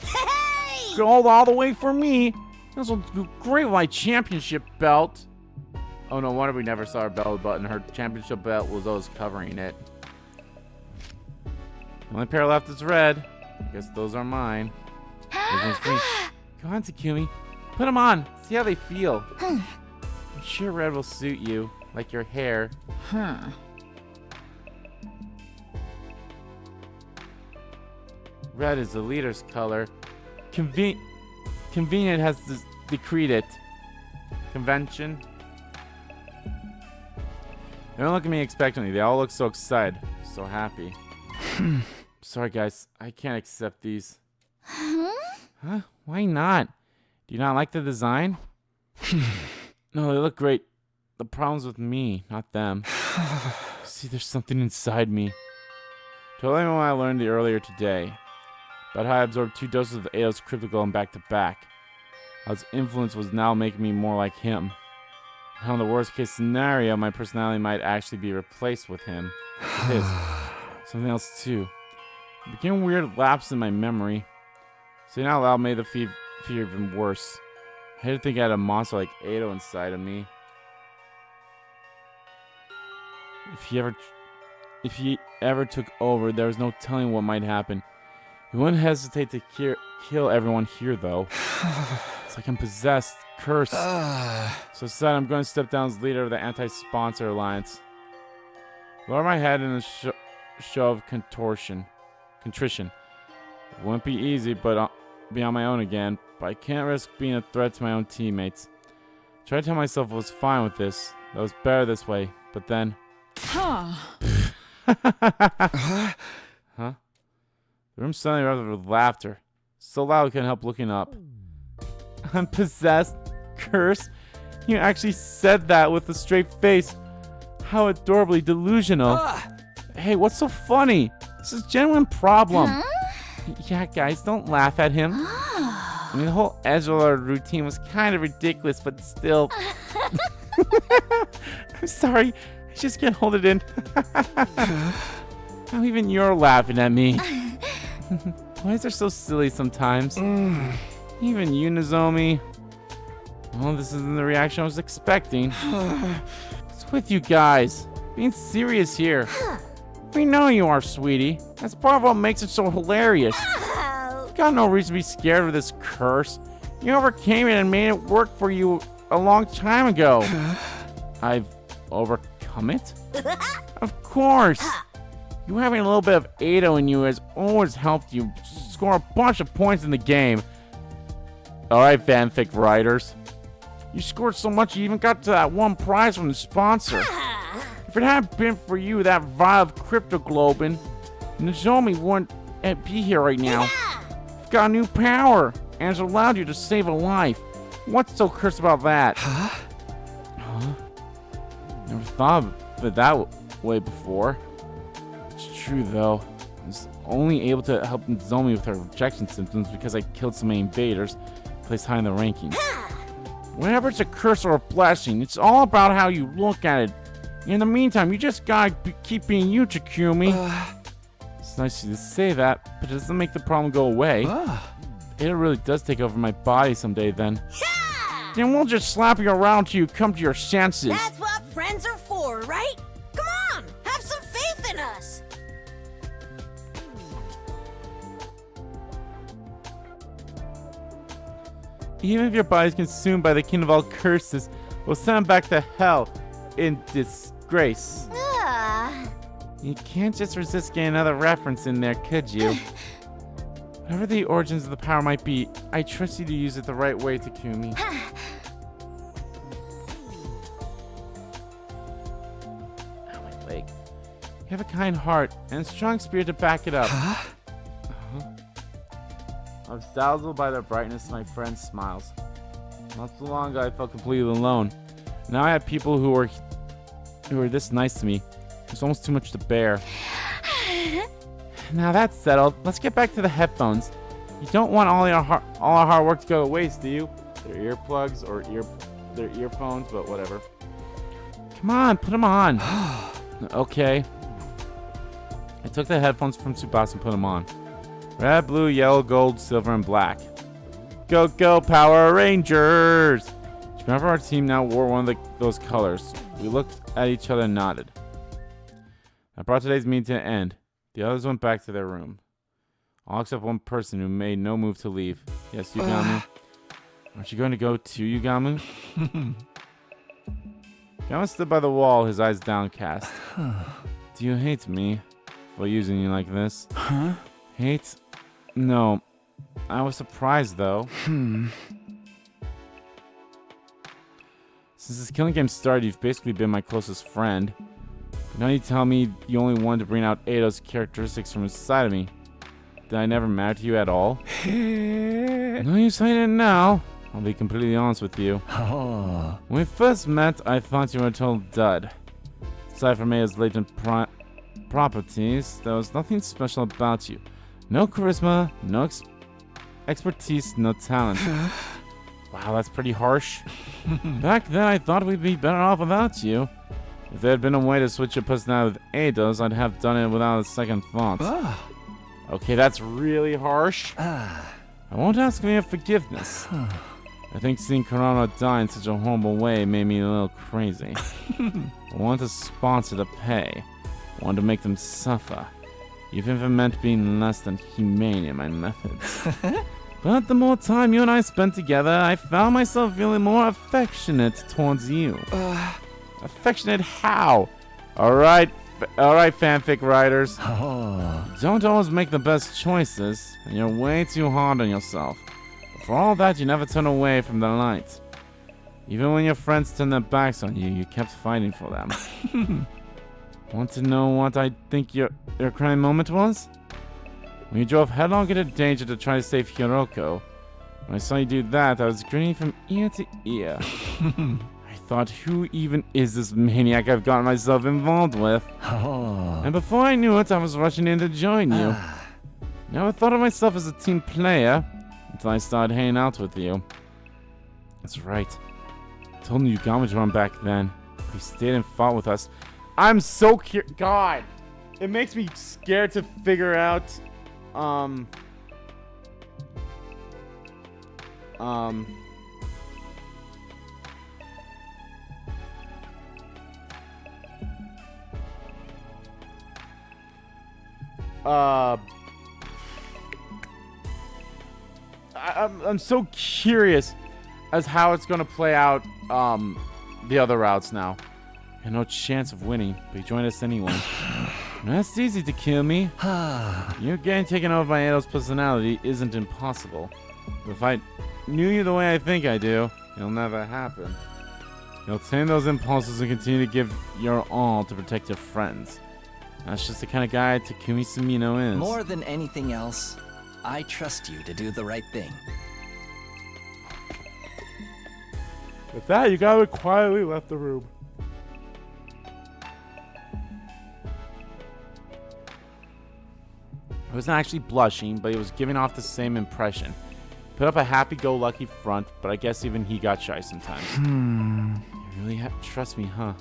Hey! Gold all the way for me. This will do great with my championship belt. Oh, no wonder we never saw her belly button. Her championship belt was always covering it. The only pair left is red. I guess those are mine. Go on, Takumi. Put them on. See how they feel. I'm sure red will suit you, like your hair. Red is the leader's color. Convenient has decreed it. Convention. They don't look at me expectantly. They all look so excited, so happy. Sorry, guys. I can't accept these. Huh? Why not? Do you not like the design? No, they look great. The problem's with me, not them. See, there's something inside me. Totally what I learned earlier today. About how I absorbed 2 doses of Ao's cryptogolem back to back. How its influence was now making me more like him. How in the worst case scenario, my personality might actually be replaced with him. With his. Something else too. It became a weird lapse in my memory. Saying out loud made the fear even worse. I had to think I had a monster like Ado inside of me. If he ever took over, there was no telling what might happen. He wouldn't hesitate to kill everyone here, though. It's like I'm possessed, cursed. So sad, I'm going to step down as leader of the anti-sponsor alliance. Lower my head in a show of contrition. It wouldn't be easy, but I'll be on my own again. But I can't risk being a threat to my own teammates. I tried to tell myself I was fine with this. That was better this way. But then... Huh. Huh? The room suddenly erupted with laughter. So loud I couldn't help looking up. I'm possessed? Curse? You actually said that with a straight face. How adorably delusional. Hey, what's so funny? This is a genuine problem. Huh? Yeah, guys, don't laugh at him. I mean, the whole Ezra routine was kind of ridiculous, but still. I'm sorry. I just can't hold it in. Now even you're laughing at me. Why is they so silly sometimes? Even you, Nozomi. Well, this isn't the reaction I was expecting. What's with you guys? Being serious here. We know you are, sweetie. That's part of what makes it so hilarious. You've got no reason to be scared of this curse. You overcame it and made it work for you a long time ago. I've overcome it? Of course. You having a little bit of Ado in you has always helped you score a bunch of points in the game. Alright, fanfic writers. You scored so much you even got to that one prize from the sponsor. If it hadn't been for you, that vial of cryptoglobin, Nozomi wouldn't be here right now. You've got a new power, and it's allowed you to save a life. What's so cursed about that? Huh? Never thought of it that way before. It's true, though. I was only able to help Nozomi with her rejection symptoms because I killed so many invaders, placed high in the rankings. Whenever it's a curse or a blessing, it's all about how you look at it. In the meantime, you just gotta keep being you, Takumi. It's nice of you to say that, but it doesn't make the problem go away. It really does take over my body someday then. Yeah! Then we'll just slap you around till you come to your senses. That's what friends are for, right? Come on, have some faith in us. Even if your body is consumed by the king of all curses, we'll send him back to hell in disgrace. You can't just resist getting another reference in there, could you? Whatever the origins of the power might be, I trust you to use it the right way, Takumi. Ow, my leg. You have a kind heart and a strong spirit to back it up. I was dazzled by the brightness of my friend's smiles. Not too long ago, I felt completely alone. Now I have people who are this nice to me. It's almost too much to bear. Now that's settled, let's get back to the headphones. You don't want all our hard work to go to waste, do you? They're earplugs or they're earphones, but whatever. Come on, put them on. Okay. I took the headphones from Tsubasa and put them on. Red, blue, yellow, gold, silver, and black. Go, go, Power Rangers! Each member of our team now wore one of those colors. We looked at each other and nodded. I brought today's meeting to an end. The others went back to their room. All except one person who made no move to leave. Yes, Yugamu. Aren't you going to go too, Yugamu? Yugamu stood by the wall, his eyes downcast. Do you hate me for using you like this? Huh? Hate? No. I was surprised, though. Since this killing game started, you've basically been my closest friend. But now you tell me you only wanted to bring out Eido's characteristics from inside of me. Did I never matter to you at all? No use hiding it now. I'll be completely honest with you. When we first met, I thought you were a total dud. Aside from Eido's latent properties, there was nothing special about you. No charisma, no expertise, no talent. Wow, that's pretty harsh. Back then, I thought we'd be better off without you. If there had been a way to switch your personality with Eido's, I'd have done it without a second thought. Okay, that's really harsh. I won't ask for your forgiveness. I think seeing Kurano die in such a horrible way made me a little crazy. I wanted to sponsor to pay. I wanted to make them suffer. Even if it meant being less than humane in my methods. But the more time you and I spent together, I found myself feeling more affectionate towards you. Affectionate how? Alright, fanfic writers. Don't always make the best choices, and you're way too hard on yourself. But for all that, you never turn away from the light. Even when your friends turned their backs on you, you kept fighting for them. Want to know what I think your crying moment was? When you drove headlong into danger to try to save Hiroko. When I saw you do that, I was grinning from ear to ear. I thought, who even is this maniac I've gotten myself involved with? Oh. And before I knew it, I was rushing in to join you. Never thought of myself as a team player until I started hanging out with you. That's right. I told you got me to run back then. You stayed and fought with us. I'm so curious. God, it makes me scared to figure out. I'm so curious as how it's gonna play out. The other routes now. I had no chance of winning, but you joined us anyway. That's easy to kill me. You getting taken over by Edo's personality isn't impossible. But if I knew you the way I think I do, it'll never happen. You'll tame those impulses and continue to give your all to protect your friends. That's just the kind of guy Takumi Sumino is. More than anything else, I trust you to do the right thing. With that, you gotta quietly left the room. I wasn't actually blushing, but he was giving off the same impression. Put up a happy-go-lucky front, but I guess even he got shy sometimes. You really trust me, huh?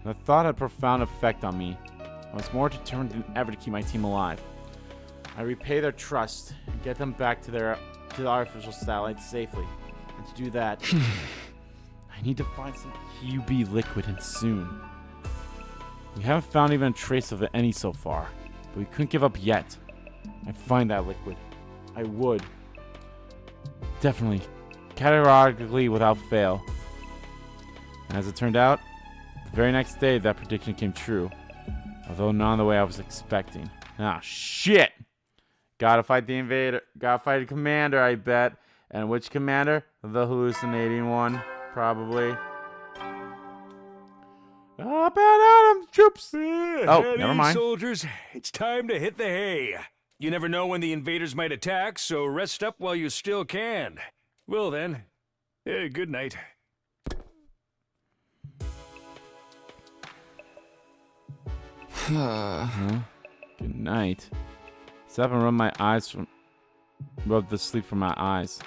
The thought had a profound effect on me. I was more determined than ever to keep my team alive. I repay their trust and get them back to the artificial satellites safely. And to do that, I need to find some QB liquid, and soon. We haven't found even a trace of any so far, but we couldn't give up yet. I'd find that liquid. I would. Definitely. Categorically without fail. And as it turned out, the very next day that prediction came true. Although not in the way I was expecting. Ah, shit! Gotta fight the invader. Gotta fight the commander, I bet. And which commander? The hallucinating one. Probably. Up and Adam troops! Oh, Heavy never mind. Soldiers, it's time to hit the hay. You never know when the invaders might attack, so rest up while you still can. Well then, good night. Good night. Stop and rub the sleep from my eyes.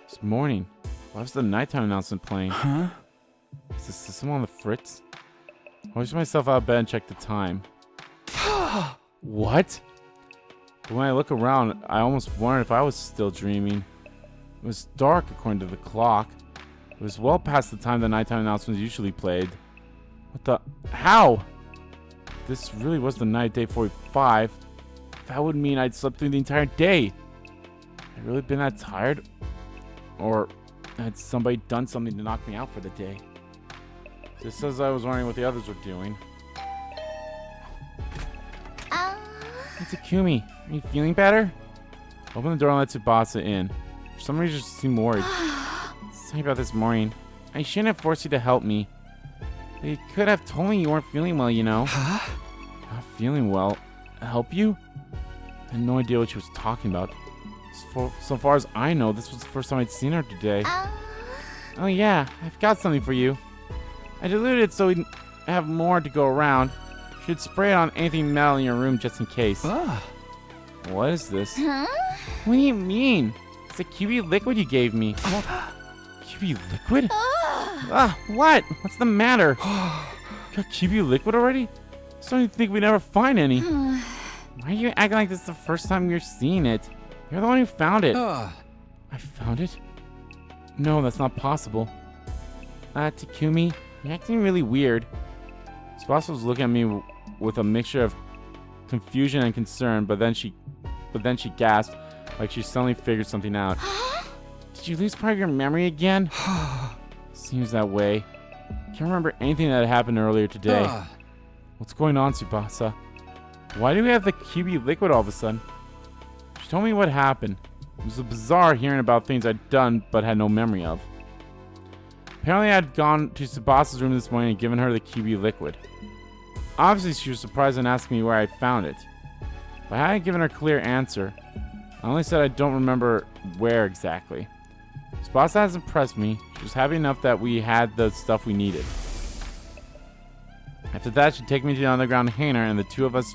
It's morning. Why was the nighttime announcement playing? Huh? Is the system on the fritz? I wish myself out of bed and check the time. What? But when I look around, I almost wondered if I was still dreaming. It was dark according to the clock. It was well past the time the nighttime announcements usually played. What the? How? This really was the night, day 45. That would mean I'd slept through the entire day. Had I really been that tired? Or had somebody done something to knock me out for the day? Just as I was wondering what the others were doing. Hey, Takumi, are you feeling better? Open the door and let Tsubasa in. For some reason, she seemed worried. Sorry about this morning. I shouldn't have forced you to help me. But you could have told me you weren't feeling well, you know. Huh? Not feeling well? Help you? I had no idea what she was talking about. So far as I know, this was the first time I'd seen her today. Oh yeah, I've got something for you. I diluted it so we'd have more to go around. Should spray it on anything metal in your room just in case. What is this? Huh? What do you mean? It's a QB liquid you gave me. QB liquid? What? What's the matter? Got QB liquid already? I started to think we'd never find any. Why are you acting like this is the first time you're seeing it? You're the one who found it. I found it? No, that's not possible. Takumi, you're acting really weird. Tsubasa was looking at me with a mixture of confusion and concern, but then she gasped, like she suddenly figured something out. Did you lose part of your memory again? Seems that way. Can't remember anything that happened earlier today. What's going on, Tsubasa? Why do we have the QB liquid all of a sudden? She told me what happened. It was bizarre hearing about things I'd done but had no memory of. Apparently I'd gone to Tsubasa's room this morning and given her the QB liquid. Obviously, she was surprised and asked me where I found it. But I hadn't given her a clear answer. I only said I don't remember where exactly. Tsubasa has impressed me. She was happy enough that we had the stuff we needed. After that, she'd take me to the underground hangar, and the two of us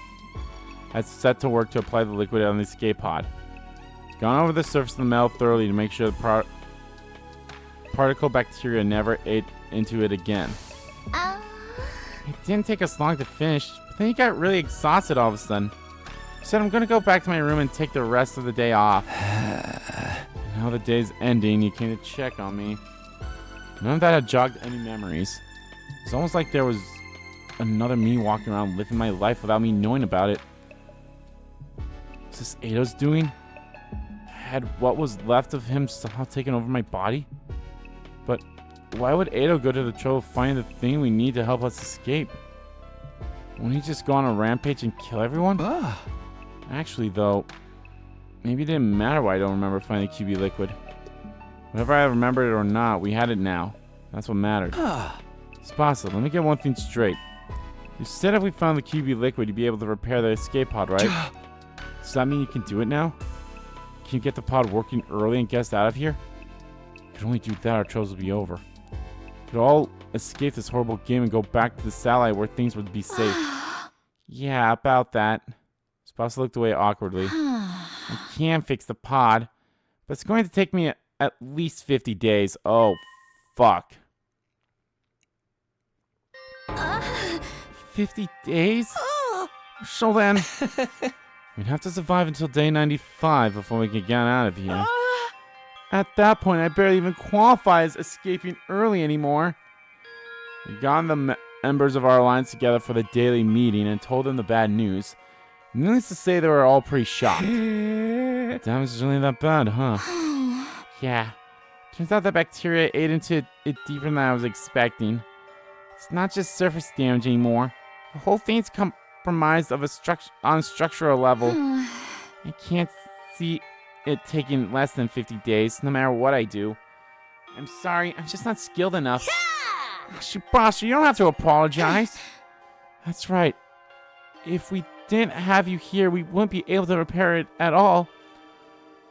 had set to work to apply the liquid on the escape pod. Gone over the surface of the metal thoroughly to make sure the particle bacteria never ate into it again. It didn't take us long to finish, but then he got really exhausted all of a sudden. He said, I'm gonna go back to my room and take the rest of the day off. Now the day's ending, he came to check on me. None of that had jogged any memories. It's almost like there was another me walking around living my life without me knowing about it. Is this Eido's doing? Had what was left of him somehow taken over my body? But why would Eido go to the trouble of finding the thing we need to help us escape? Wouldn't he just go on a rampage and kill everyone? Actually, though, maybe it didn't matter why I don't remember finding the QB liquid. Whether I remembered it or not, we had it now. That's what mattered. Tsubasa, let me get one thing straight. You said if we found the QB liquid, you'd be able to repair the escape pod, right? Does that mean you can do it now? Can you get the pod working early and get us out of here? If you could only do that, our troubles would be over. We could all escape this horrible game and go back to the satellite where things would be safe. Yeah, about that. Tsubasa looked away awkwardly. I can fix the pod, but it's going to take me at least 50 days. Oh, fuck. 50 days? So then, we'd have to survive until day 95 before we could get out of here. At that point, I barely even qualify as escaping early anymore. We got the members of our alliance together for the daily meeting and told them the bad news. Needless to say, they were all pretty shocked. The damage is really that bad, huh? Yeah. Turns out that bacteria ate into it deeper than I was expecting. It's not just surface damage anymore. The whole thing's compromised of on a structural level. I can't see it taking less than 50 days, no matter what I do. I'm sorry, I'm just not skilled enough. Tsubasa, you don't have to apologize. That's right. If we didn't have you here, we wouldn't be able to repair it at all.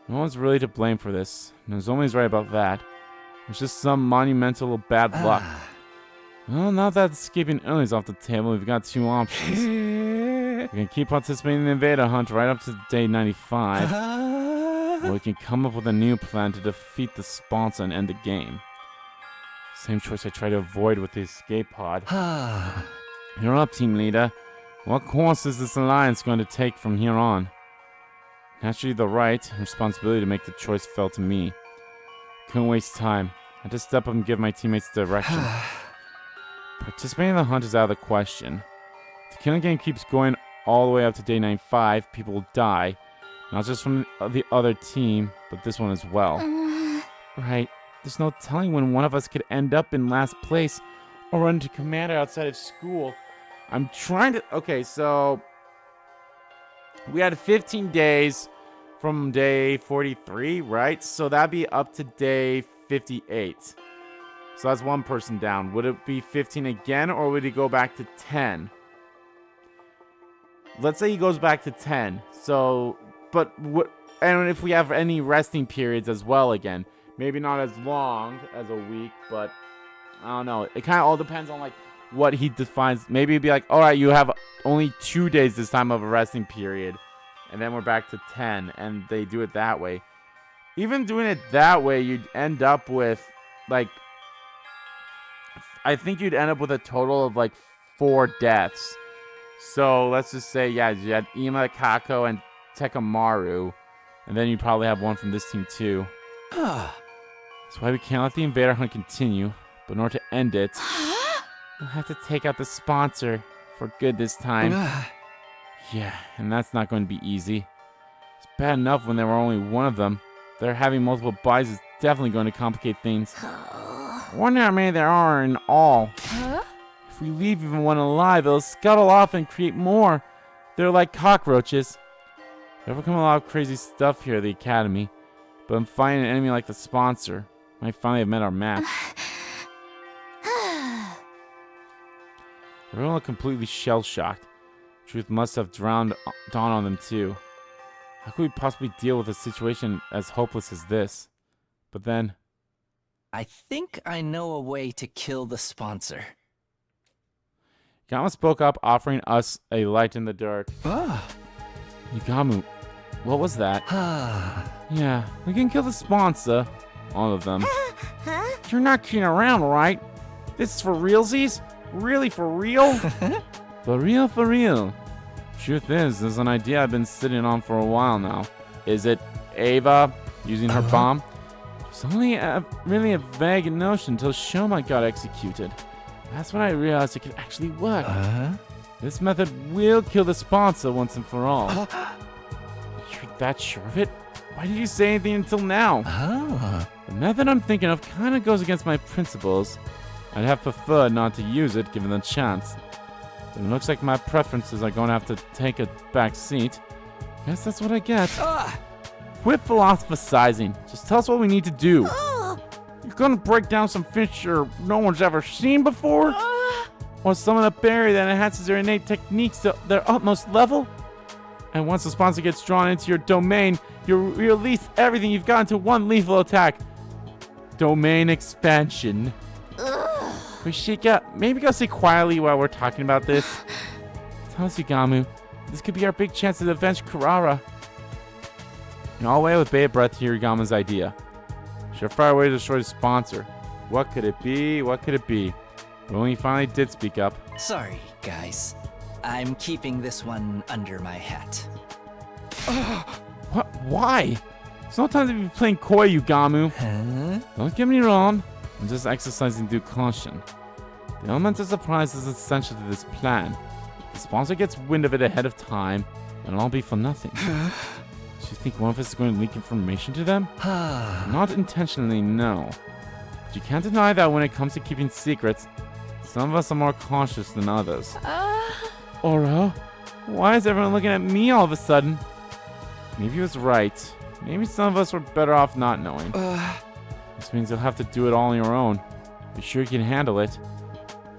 No one's really to blame for this. Nozomi's right about that. It's just some monumental bad luck. Well, now that escaping early is off the table, we've got two options. We can keep participating in the invader hunt right up to day 95. Or we can come up with a new plan to defeat the sponsor and end the game. Same choice I tried to avoid with the escape pod. You're up, team leader. What course is this alliance going to take from here on? Naturally, the right and responsibility to make the choice fell to me. Couldn't waste time. I had to step up and give my teammates direction. Participating in the hunt is out of the question. If the killing game keeps going all the way up to day 95, people will die. Not just from the other team, but this one as well. Right. There's no telling when one of us could end up in last place or run into commander outside of school. I'm trying to... Okay, so... We had 15 days from day 43, right? So that'd be up to day 58. So that's one person down. Would it be 15 again, or would he go back to 10? Let's say he goes back to 10. So, but what? And if we have any resting periods as well again, maybe not as long as a week, but I don't know. It kind of all depends on like what he defines. Maybe it'd be like, all right, you have only 2 days this time of a resting period, and then we're back to 10, and they do it that way. Even doing it that way, you'd end up with like, I think you'd end up with a total of like 4 deaths. So let's just say, yeah, you had Ima, Kako, and Tekamaru. And then you'd probably have one from this team too. That's why we can't let the invader hunt continue. But in order to end it, we'll have to take out the sponsor for good this time. Yeah, and that's not going to be easy. It's bad enough when there were only one of them. They're having multiple buys is definitely going to complicate things. I wonder how many there are in all. If we leave even one alive, it'll scuttle off and create more. They're like cockroaches. We've overcome a lot of crazy stuff here at the academy, but I'm fighting an enemy like the sponsor. Might finally have met our match. Everyone looked completely shell-shocked. Truth must have dawned on them too. How could we possibly deal with a situation as hopeless as this? But then... I think I know a way to kill the sponsor. Yugama spoke up, offering us a light in the dark. Ah. Yugamu, what was that? Yeah, we can kill the sponsor. All of them. Huh? You're not kidding around, right? This is for realsies? Really for real? For real, for real. Truth is, there's an idea I've been sitting on for a while now. Is it Ava using her bomb? It's only really a vague notion until Shoma got executed. That's when I realized it could actually work. This method will kill the sponsor once and for all. You're that sure of it? Why did you say anything until now? The method I'm thinking of kind of goes against my principles. I'd have preferred not to use it given the chance. But it looks like my preferences are going to have to take a back seat. Guess that's what I get. Quit philosophizing. Just tell us what we need to do. You're going to break down some feature no one's ever seen before? Or summon a berry that enhances their innate techniques to their utmost level? And once the sponsor gets drawn into your domain, you release everything you've got into one lethal attack. Domain expansion. Rishika, maybe go sit quietly while we're talking about this. Tell us, Yugamu. This could be our big chance to avenge Kurara. In all way with bated breath to hear Yugama's idea. Surefire way to destroy the sponsor. What could it be? What could it be? But when he finally did speak up. Sorry, guys. I'm keeping this one under my hat. What? Why? There's no time to be playing coy, Yugamu. Don't get me wrong. I'm just exercising due caution. The element of surprise is essential to this plan. If the sponsor gets wind of it ahead of time, it'll all be for nothing. Do you think one of us is going to leak information to them? Not intentionally, no. But you can't deny that when it comes to keeping secrets, some of us are more cautious than others. Aura? Why is everyone looking at me all of a sudden? Maybe he was right. Maybe some of us were better off not knowing. This means you'll have to do it all on your own. Be sure you can handle it.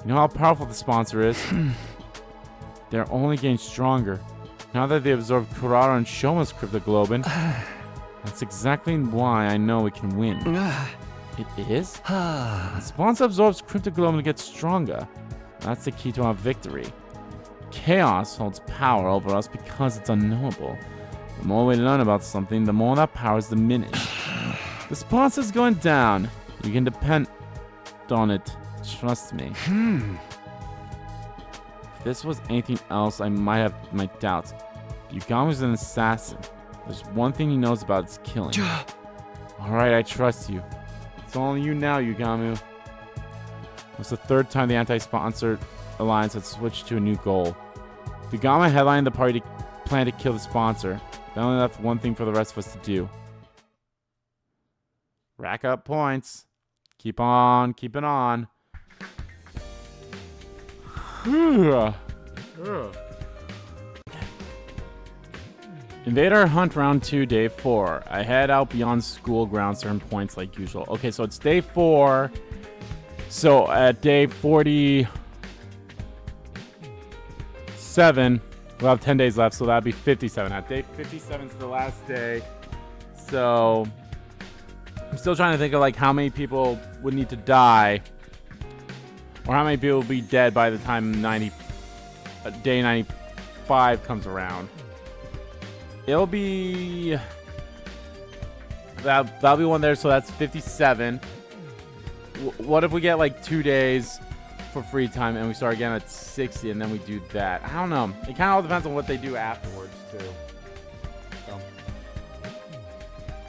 You know how powerful the sponsor is. They're only getting stronger. Now that they absorbed Kurara and Shoma's cryptoglobin. That's exactly why I know we can win. It is? The sponsor absorbs cryptoglobin to get stronger. That's the key to our victory. Chaos holds power over us because it's unknowable. The more we learn about something, the more that power is diminished. The sponsor's going down. You can depend on it. Trust me. If this was anything else, I might have my doubts. Yugamu's an assassin. There's one thing he knows about, it's killing. Alright, I trust you. It's all on you now, Yugamu. It's the third time the anti-sponsor alliance had switched to a new goal. Yugama headlined the party to plan to kill the sponsor. That only left one thing for the rest of us to do. Rack up points. Keep on keeping on. Invader Hunt Round 2, Day 4. I head out beyond school grounds to earn points like usual. Okay, so it's Day 4. So at Day 47, we'll have 10 days left, so that'll be 57. At Day 57 is the last day. So I'm still trying to think of like how many people would need to die, or how many people will be dead by the time day 95 comes around. It'll be that'll be one there, so that's 57. What if we get like 2 days for free time and we start again at 60 and then we do that? I don't know. It kind of all depends on what they do afterwards too. So.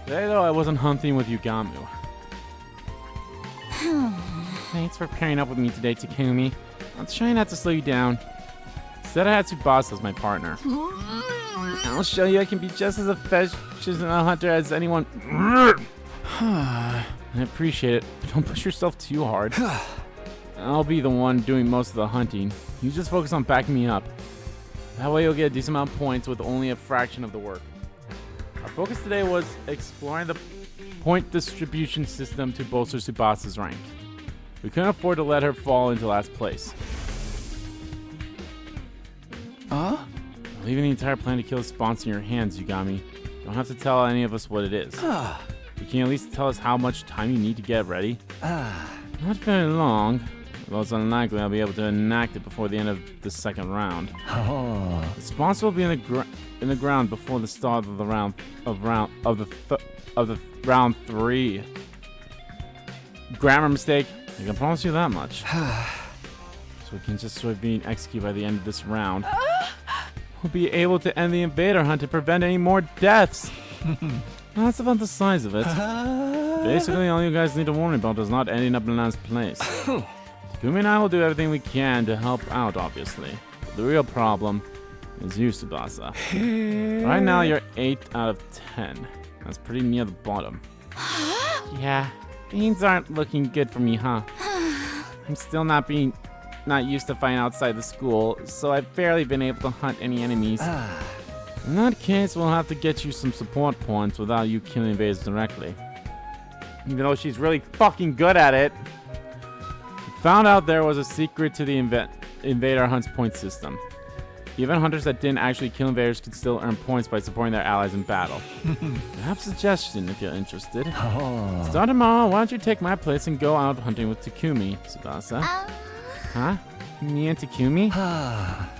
Today though, I wasn't hunting with Yugamu. Thanks for pairing up with me today, Takumi. I'll try not to slow you down. Said I had Tsubasa as my partner. I'll show you I can be just as efficient a hunter as anyone. I appreciate it, but don't push yourself too hard. I'll be the one doing most of the hunting. You just focus on backing me up. That way you'll get a decent amount of points with only a fraction of the work. Our focus today was exploring the point distribution system to bolster Tsubasa's rank. We couldn't afford to let her fall into last place. Huh? Leaving the entire plan to kill the sponsor in your hands, Yugami. You don't have to tell any of us what it is. Ah. You can at least tell us how much time you need to get ready. Ah. Not very long. Although it's unlikely I'll be able to enact it before the end of the second round. Oh. The sponsor will be in the ground before the start of the round three. Grammar mistake. I can promise you that much. So we can just sort of be executed by the end of this round. We'll be able to end the invader hunt and prevent any more deaths. That's about the size of it. Basically, all you guys need to worry about is not ending up in last place. Takumi and I will do everything we can to help out, obviously. But the real problem is you, Tsubasa. Right now, you're 8 out of 10. That's pretty near the bottom. Yeah, things aren't looking good for me, huh? I'm still not used to fighting outside the school, so I've barely been able to hunt any enemies. In that case, we'll have to get you some support points without you killing invaders directly. Even though she's really fucking good at it. We found out there was a secret to the invader hunt's point system. Even hunters that didn't actually kill invaders could still earn points by supporting their allies in battle. I have a suggestion if you're interested. Start tomorrow, why don't you take my place and go out hunting with Takumi, Tsubasa? Huh? Me and Takumi?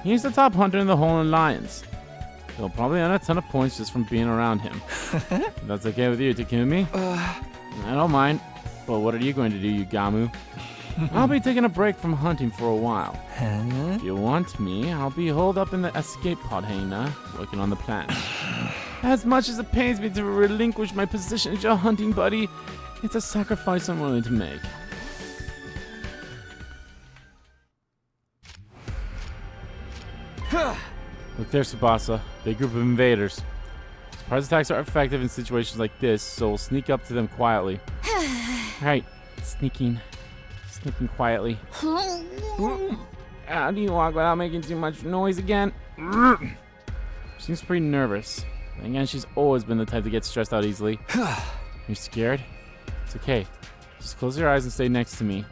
He's the top hunter in the whole alliance. He'll probably earn a ton of points just from being around him. If that's okay with you, Takumi? I don't mind. But what are you going to do, Yugamu? I'll be taking a break from hunting for a while. If you want me, I'll be holed up in the escape pod hangar, working on the plan. As much as it pains me to relinquish my position as your hunting buddy, it's a sacrifice I'm willing to make. Look there, Tsubasa. Big group of invaders. Surprise attacks are effective in situations like this, so we'll sneak up to them quietly. Alright, sneaking quietly. How do you walk without making too much noise again? Seems pretty nervous. And again, she's always been the type to get stressed out easily. You scared? It's okay. Just close your eyes and stay next to me.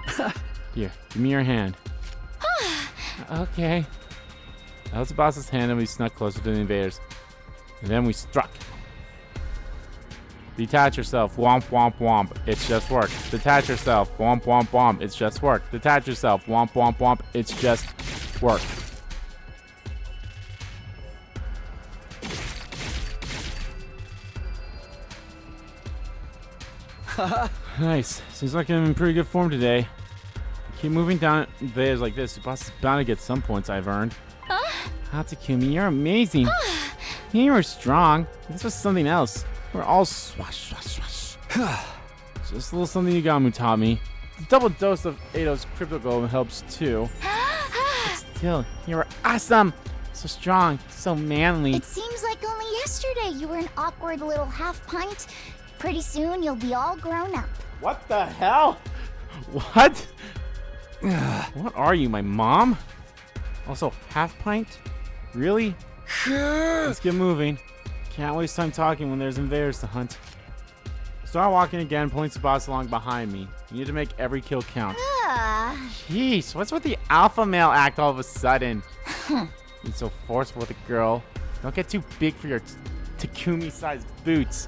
Here, give me your hand. Okay. That was the boss's hand and we snuck closer to the invaders. And then we struck. Detach yourself. Womp, womp, womp. It's just work. Detach yourself. Womp, womp, womp. It's just work. Detach yourself. Womp, womp, womp. It's just work. Nice. Seems like I'm in pretty good form today. Keep moving down invaders like this. The boss is bound to get some points I've earned. Takumi, you're amazing. You were strong. This was something else. We're all swash, swash, swash. Just a little something Yugamu taught me. The double dose of Eido's crypto gold helps too. But still, you were awesome. So strong, so manly. It seems like only yesterday you were an awkward little half pint. Pretty soon you'll be all grown up. What the hell? What? What are you, my mom? Also, half pint? Really? Let's get moving. Can't waste time talking when there's invaders to hunt. Start walking again, pulling Tsubasa along behind me. You need to make every kill count. Jeez, what's with the alpha male act all of a sudden? You're so forceful with a girl. Don't get too big for your Takumi-sized boots.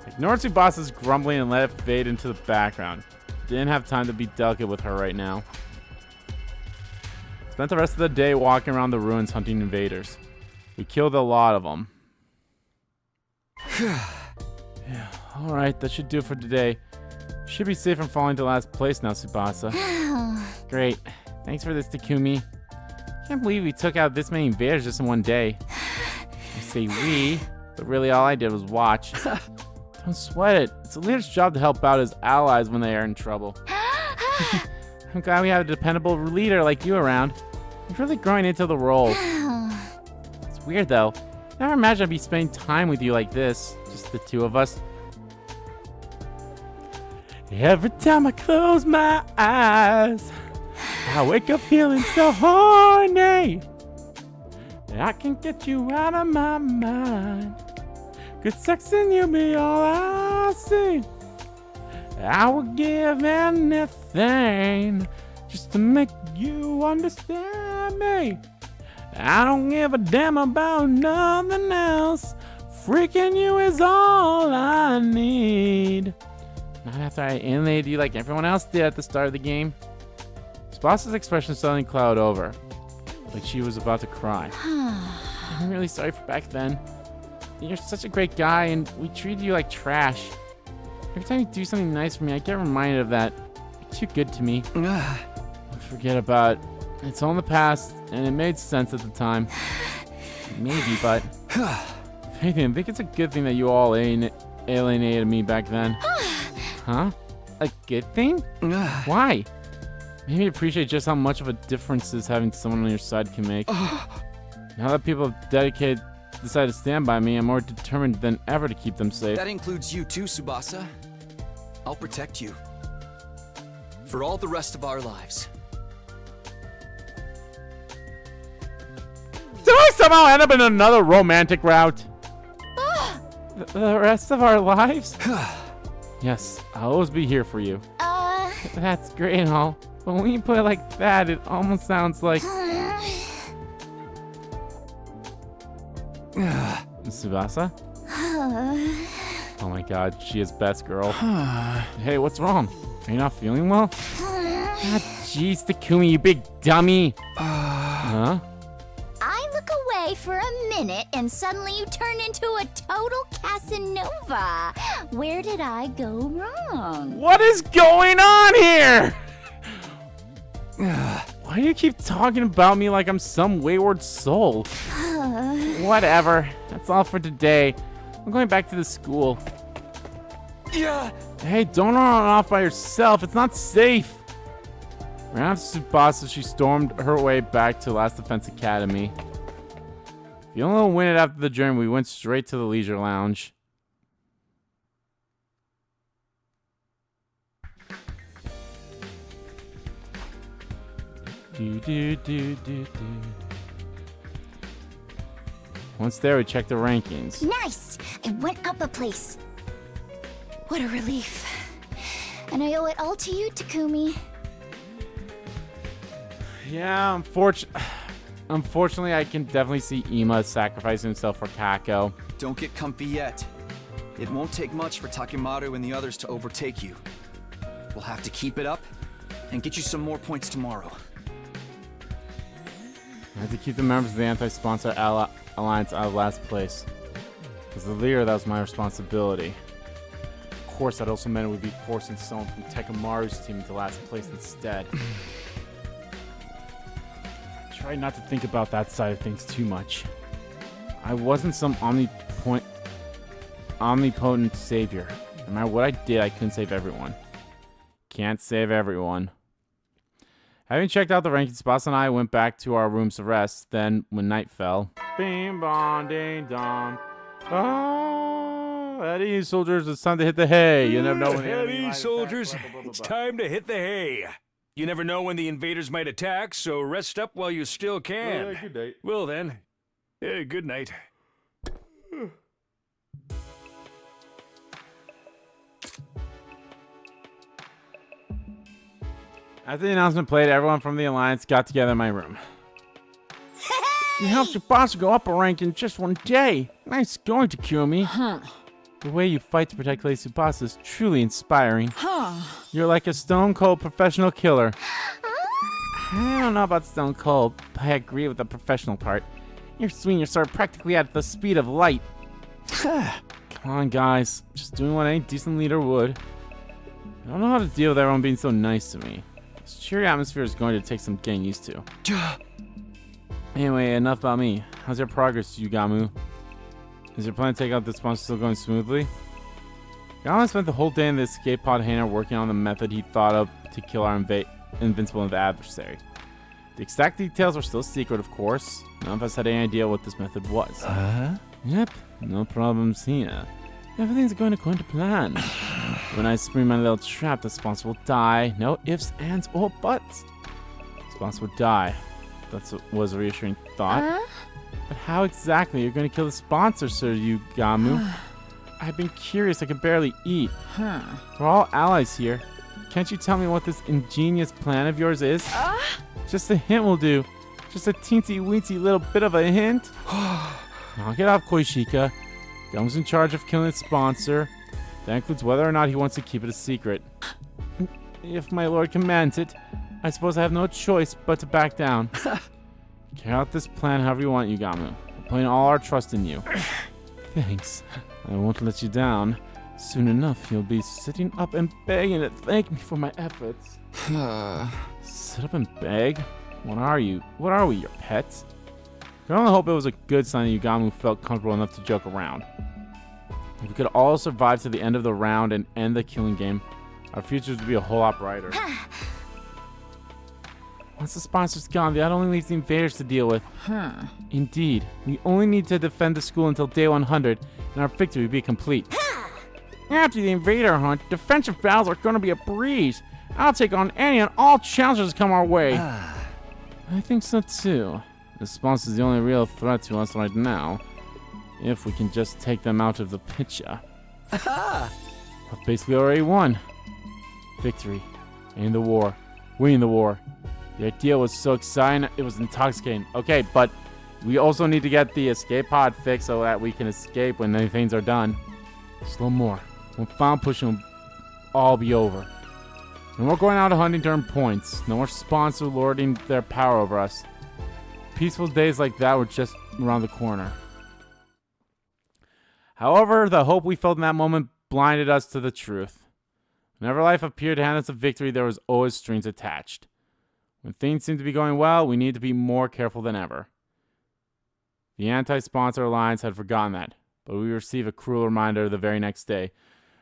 Ignore Tsubasa's grumbling and let it fade into the background. Didn't have time to be delicate with her right now. Spent the rest of the day walking around the ruins hunting invaders. We killed a lot of them. Yeah, alright, that should do it for today. Should be safe from falling to last place now, Tsubasa. Great. Thanks for this, Takumi. Can't believe we took out this many invaders just in one day. I say we, but really all I did was watch. Don't sweat it. It's the leader's job to help out his allies when they are in trouble. I'm glad we have a dependable leader like you around. You're really growing into the role. It's weird though. Never imagined I'd be spending time with you like this. Just the two of us. Every time I close my eyes, I wake up feeling so horny. I can't get you out of my mind. Good sex and you be all I see. I would give anything just to make you understand me. I don't give a damn about nothing else. Freaking you is all I need. Not after I alienated you like everyone else did at the start of the game. Tsubasi's expression suddenly clouded over, like she was about to cry. I'm really sorry for back then. You're such a great guy, and we treated you like trash. Every time you do something nice for me, I get reminded of that. You're too good to me. Forget about it. It's all in the past, and it made sense at the time. Maybe, but if anything, I think it's a good thing that you all alienated me back then. Huh? A good thing? Why? Maybe appreciate just how much of a difference having someone on your side can make. Now that people have decided to stand by me, I'm more determined than ever to keep them safe. That includes you too, Tsubasa. I'll protect you. For all the rest of our lives. Did I somehow end up in another romantic route? The rest of our lives? Yes, I'll always be here for you. That's great and all, but when you put it like that, it almost sounds like... Tsubasa? Oh my god, she is best girl. Hey, what's wrong? Are you not feeling well? Jeez, Takumi, you big dummy. Huh? I look away for a minute and suddenly you turn into a total Casanova. Where did I go wrong? What is going on here? Why do you keep talking about me like I'm some wayward soul? Whatever. That's all for today. I'm going back to the school. Yeah. Hey, don't run off by yourself. It's not safe. Ran after Tsubasa, she stormed her way back to Last Defense Academy. Feeling a little winded after the journey, we went straight to the leisure lounge. Once there, we checked the rankings. Nice! I went up a place. What a relief. And I owe it all to you, Takumi. Yeah, unfortunately, I can definitely see Ima sacrificing himself for Kako. Don't get comfy yet. It won't take much for Takemaru and the others to overtake you. We'll have to keep it up and get you some more points tomorrow. I have to keep the members of the anti-sponsor alliance out of last place. As the leader, that was my responsibility. Of course, that also meant it would be forcing someone from Takemaru's team into last place instead. Try not to think about that side of things too much. I wasn't some omnipotent savior. No matter what I did, I couldn't save everyone. Can't save everyone. Having checked out the rankings, Boss and I went back to our rooms to rest. Then, when night fell, bing bong ding dong. Oh, Eddie, soldiers, it's time to hit the hay. You never know when the enemy might soldiers, attack, blah, blah, blah, it's blah. time to hit the hay. You never know when the invaders might attack, so rest up while you still can. Good night. Well then, good night. After the announcement played, everyone from the Alliance got together in my room. You helped your boss go up a rank in just one day. Nice going, Takumi. The way you fight to protect Lady Tsubasa is truly inspiring. You're like a stone-cold professional killer. I don't know about stone cold, but I agree with the professional part. You're swinging your sword practically at the speed of light. Come on, guys. Just doing what any decent leader would. I don't know how to deal with everyone being so nice to me. This cheery atmosphere is going to take some getting used to. Anyway, enough about me. How's your progress, Yugamu? Is your plan to take out this monster still going smoothly? Yama spent the whole day in the escape pod hangar working on the method he thought of to kill our invincible adversary. The exact details were still secret, of course. None of us had any idea what this method was. Yep, no problems here. Everything's going according to plan. When I spring my little trap, the sponsor will die. No ifs, ands, or buts. Sponsor will die. That was a reassuring thought. But how exactly are you going to kill the sponsor, Sir Yugamu? I've been curious. I can barely eat. We're all allies here. Can't you tell me what this ingenious plan of yours is? Just a hint will do. Just a teensy-weensy little bit of a hint? Knock it off, Koishika. Gum's in charge of killing its sponsor. That includes whether or not he wants to keep it a secret. If my lord commands it, I suppose I have no choice but to back down. Carry out this plan however you want, Yugamu. We're putting all our trust in you. Thanks. I won't let you down. Soon enough, you'll be sitting up and begging to thank me for my efforts. Sit up and beg? What are you? What are we, your pets? I can only hope it was a good sign that Yugamu felt comfortable enough to joke around. If we could all survive to the end of the round and end the killing game, our futures would be a whole lot brighter. Once the sponsor's gone, that only leaves the invaders to deal with. Indeed, we only need to defend the school until day 100, and our victory will be complete. After the invader hunt, defensive battles are going to be a breeze. I'll take on any and all challenges that come our way. I think so too. The sponsor's the only real threat to us right now. If we can just take them out of the picture. We've basically already won. Victory. Ending the war. Winning the war. The idea was so exciting, it was intoxicating. Okay, but we also need to get the escape pod fixed so that we can escape when the things are done. Just a little more. When final push will all be over. No more going out hunting to earn points. No more sponsors lording their power over us. Peaceful days like that were just around the corner. However, the hope we felt in that moment blinded us to the truth. Whenever life appeared to hand us a victory, there was always strings attached. When things seemed to be going well, we needed to be more careful than ever. The anti-sponsor alliance had forgotten that, but we received a cruel reminder the very next day.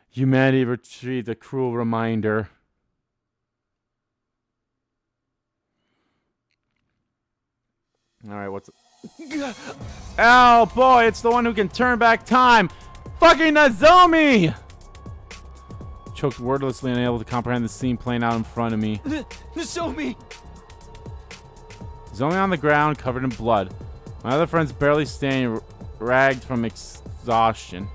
Humanity retrieved a cruel reminder. Alright, what's it? Oh boy, it's the one who can turn back time! Fucking Nozomi! Choked wordlessly, unable to comprehend the scene playing out in front of me. Nozomi! Nozomi on the ground, covered in blood. My other friends barely standing, ragged from exhaustion.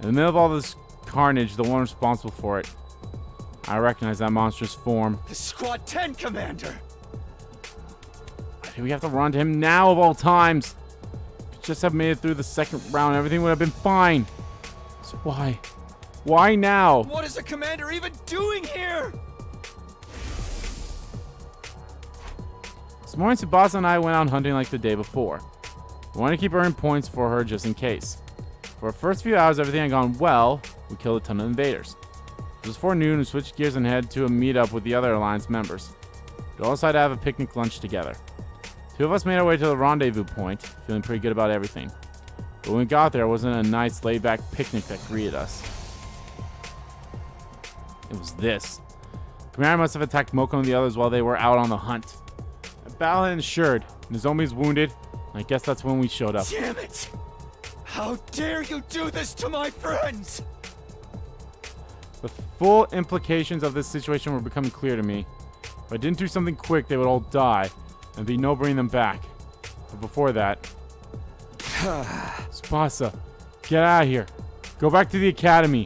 In the middle of all this carnage, the one responsible for it. I recognize that monstrous form. The Squad 10 commander! We have to run to him now of all times. If we just have made it through the second round, everything would have been fine. So why? Why now? What is the commander even doing here? This morning, Tsubasa and I went out hunting like the day before. We wanted to keep earning points for her just in case. For our first few hours, everything had gone well. We killed a ton of invaders. It was before noon, we switched gears and headed to a meetup with the other Alliance members. We all decided to have a picnic lunch together. Two of us made our way to the rendezvous point, feeling pretty good about everything. But when we got there, it wasn't a nice laid-back picnic that greeted us. It was this. Commander must have attacked Moko and the others while they were out on the hunt. A battle had ensured. Nozomi's wounded, and I guess that's when we showed up. Damn it! How dare you do this to my friends! The full implications of this situation were becoming clear to me. If I didn't do something quick, they would all die. And be no bringing them back. But before that... Tsubasa, get out of here. Go back to the academy.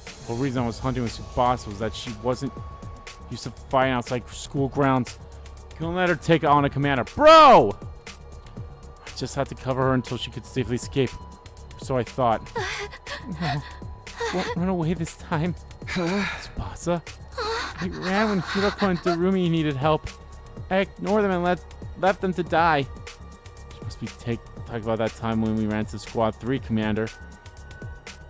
The whole reason I was hunting with Tsubasa was that she wasn't used to fighting outside school grounds. Couldn't let her take on a commander. Bro! I just had to cover her until she could safely escape. So I thought. No. Won't run away this time. Tsubasa. He ran when Hiroko and Darumi needed help. I ignored them and left them to die. She must be talking about that time when we ran to Squad 3, Commander.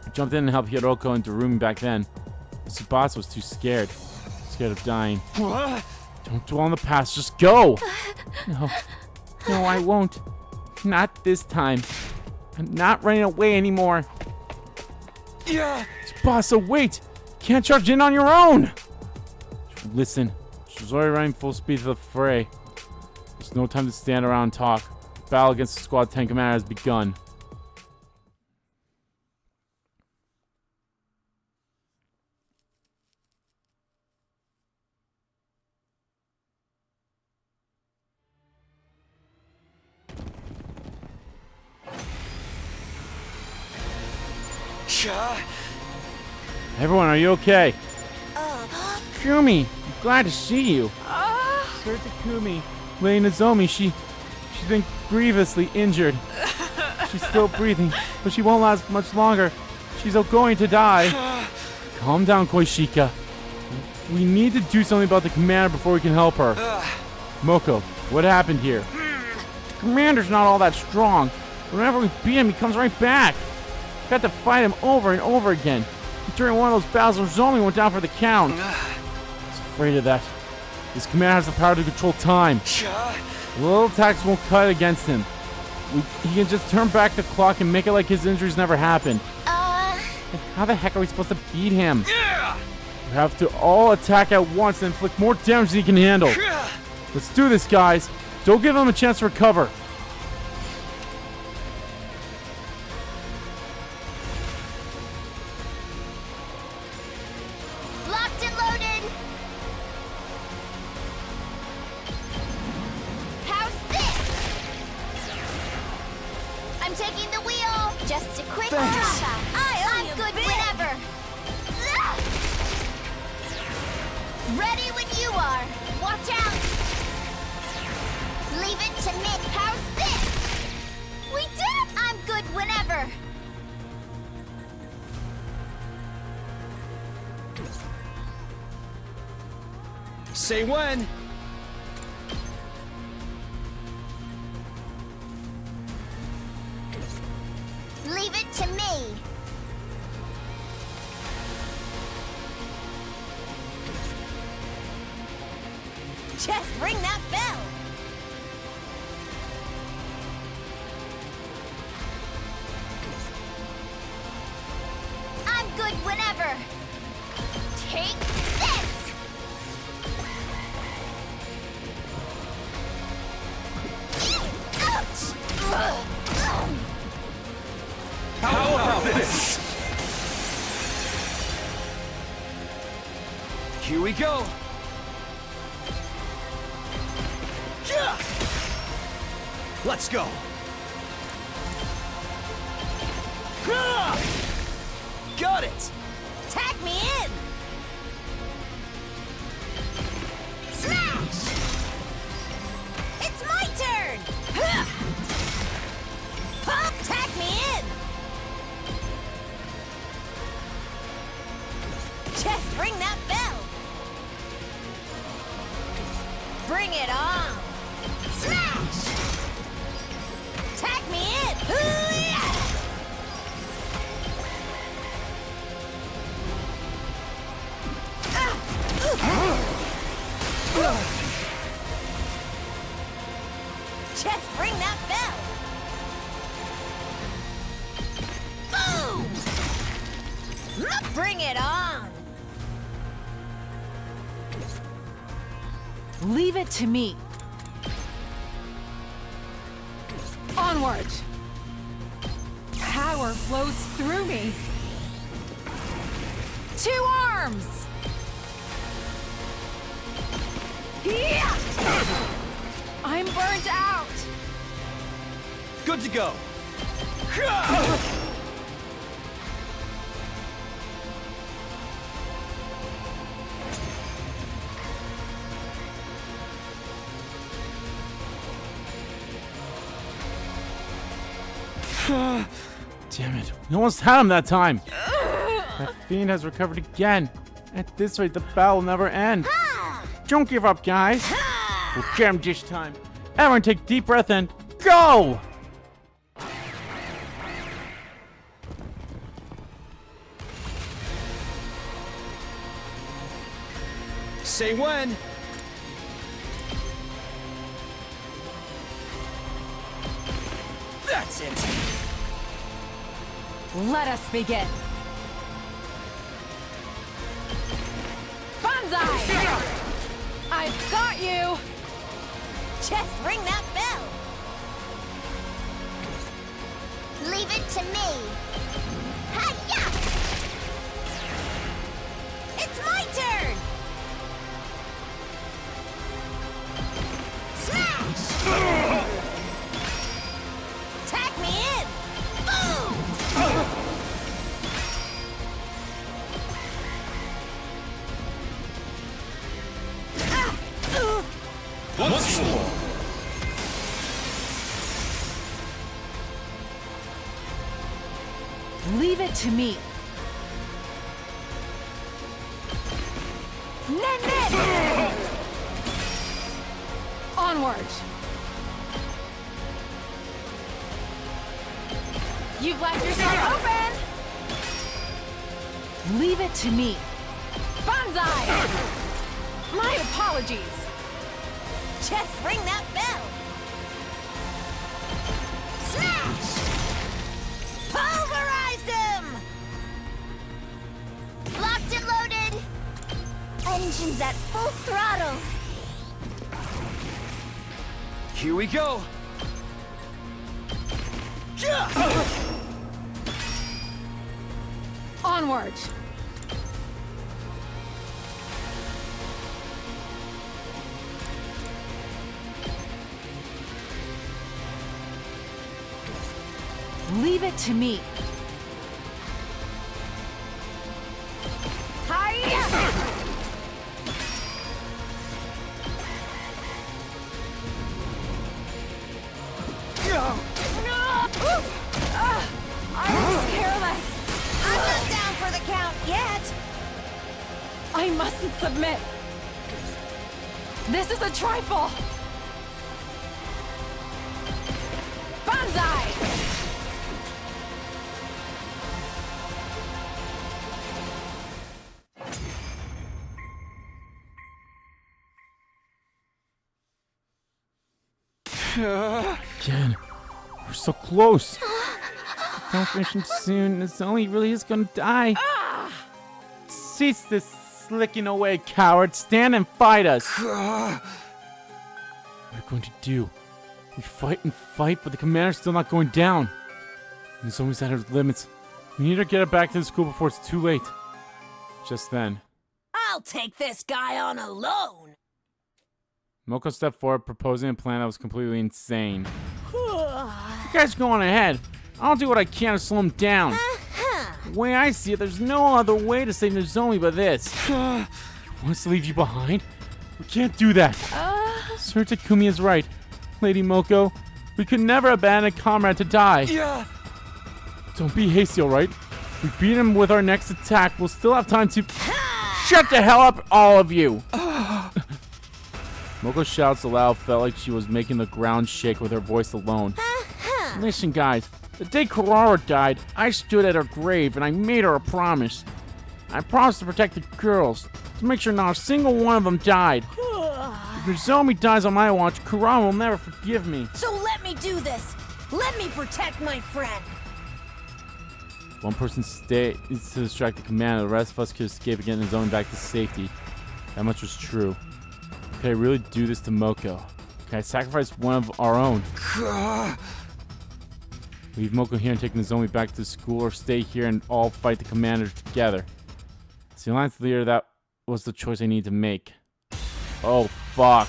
I jumped in and helped Hiroko and Darumi back then. But Tsubasa was too scared. Scared of dying. What? Don't dwell on the past, just go! No, I won't. Not this time. I'm not running away anymore. Yeah! Tsubasa, wait! Can't charge in on your own! Listen. She was already running full speed to the fray. There's no time to stand around and talk. The battle against the Squad 10 commander has begun. Everyone, are you okay? Takumi, I'm glad to see you. Sir Takumi, Lady Nozomi, She's been grievously injured. She's still breathing, but she won't last much longer. She's going to die. Calm down, Koishika. We need to do something about the commander before we can help her. Moko, what happened here? The commander's not all that strong. Whenever we beat him, he comes right back. We had to fight him over and over again. During one of those battles, Zomi went down for the count. I was afraid of that. This commander has the power to control time. Little attacks won't cut against him. He can just turn back the clock and make it like his injuries never happened. How the heck are we supposed to beat him? We have to all attack at once and inflict more damage than he can handle. Let's do this, guys. Don't give him a chance to recover. Locked and loaded. How's this? I'm taking the wheel. Just a quick Thanks. drop. I'm good whenever. Ready when you are. Watch out. Leave it to me. How's this? We did it. I'm good whenever. Say when. Leave it to me. Just ring that bell. I'm good whenever. Take this. Ouch! How about this? Here we go. Let's go. Got it. Tag me in. Smash! It's my turn. Pop, tag me in. Just ring that bell. Bring it on. Smash! Tag me in. Hoo-yah! Just ring that bell. Boom! Bring it on. Leave it to me. Onward. Power flows through me. 2 arms. Yeah! I'm burnt out. Good to go. Damn it. We almost had him that time. That fiend has recovered again. At this rate, the battle will never end. Don't give up, guys. We'll get him this time. Everyone take a deep breath and go! Say when. That's it. Let us begin. Banzai! I've got you! Just ring that bell. Leave it to me. Hi-ya! It's my turn. Smash! Tag me in. Boom! Once more. Leave it to me. Nen! Onward. You've left yourself open. Leave it to me. Banzai! My apologies. Just ring that bell. Smash! Pulverize them! Locked and loaded. Engines at full throttle. Here we go. Onward. Leave it to me. Hiya! I'm careless. I'm not down for the count yet. I mustn't submit. This is a trifle. Banzai! Again. We're so close. Don't finish him soon. Nozomi really is gonna die. Cease this slicking away, coward. Stand and fight us. What are we going to do? We fight and fight, but the commander's still not going down. Nozomi's at her limits. We need to get her back to the school before it's too late. Just then, I'll take this guy on alone. Moko stepped forward, proposing a plan that was completely insane. You guys go on ahead. I'll do what I can to slow him down. The way I see it, there's no other way to save Nozomi but this. You want us to leave you behind? We can't do that. Sir Takumi is right. Lady Moko, we could never abandon a comrade to die. Yeah. Don't be hasty, alright? If we beat him with our next attack, we'll still have time to... Shut the hell up, all of you! Moko's shouts aloud felt like she was making the ground shake with her voice alone. Listen, guys. The day Kurara died, I stood at her grave and I made her a promise. I promised to protect the girls, to make sure not a single one of them died. If Nozomi dies on my watch, Kurara will never forgive me. So let me do this. Let me protect my friend. One person stays to distract the commander, the rest of us could escape and get Nozomi back to safety. That much was true. Could I really do this to Moko? Can I sacrifice one of our own? Leave Moko here and take Nozomi back to school, or stay here and all fight the commanders together. As the Alliance leader, that was the choice I need to make. Oh, fuck.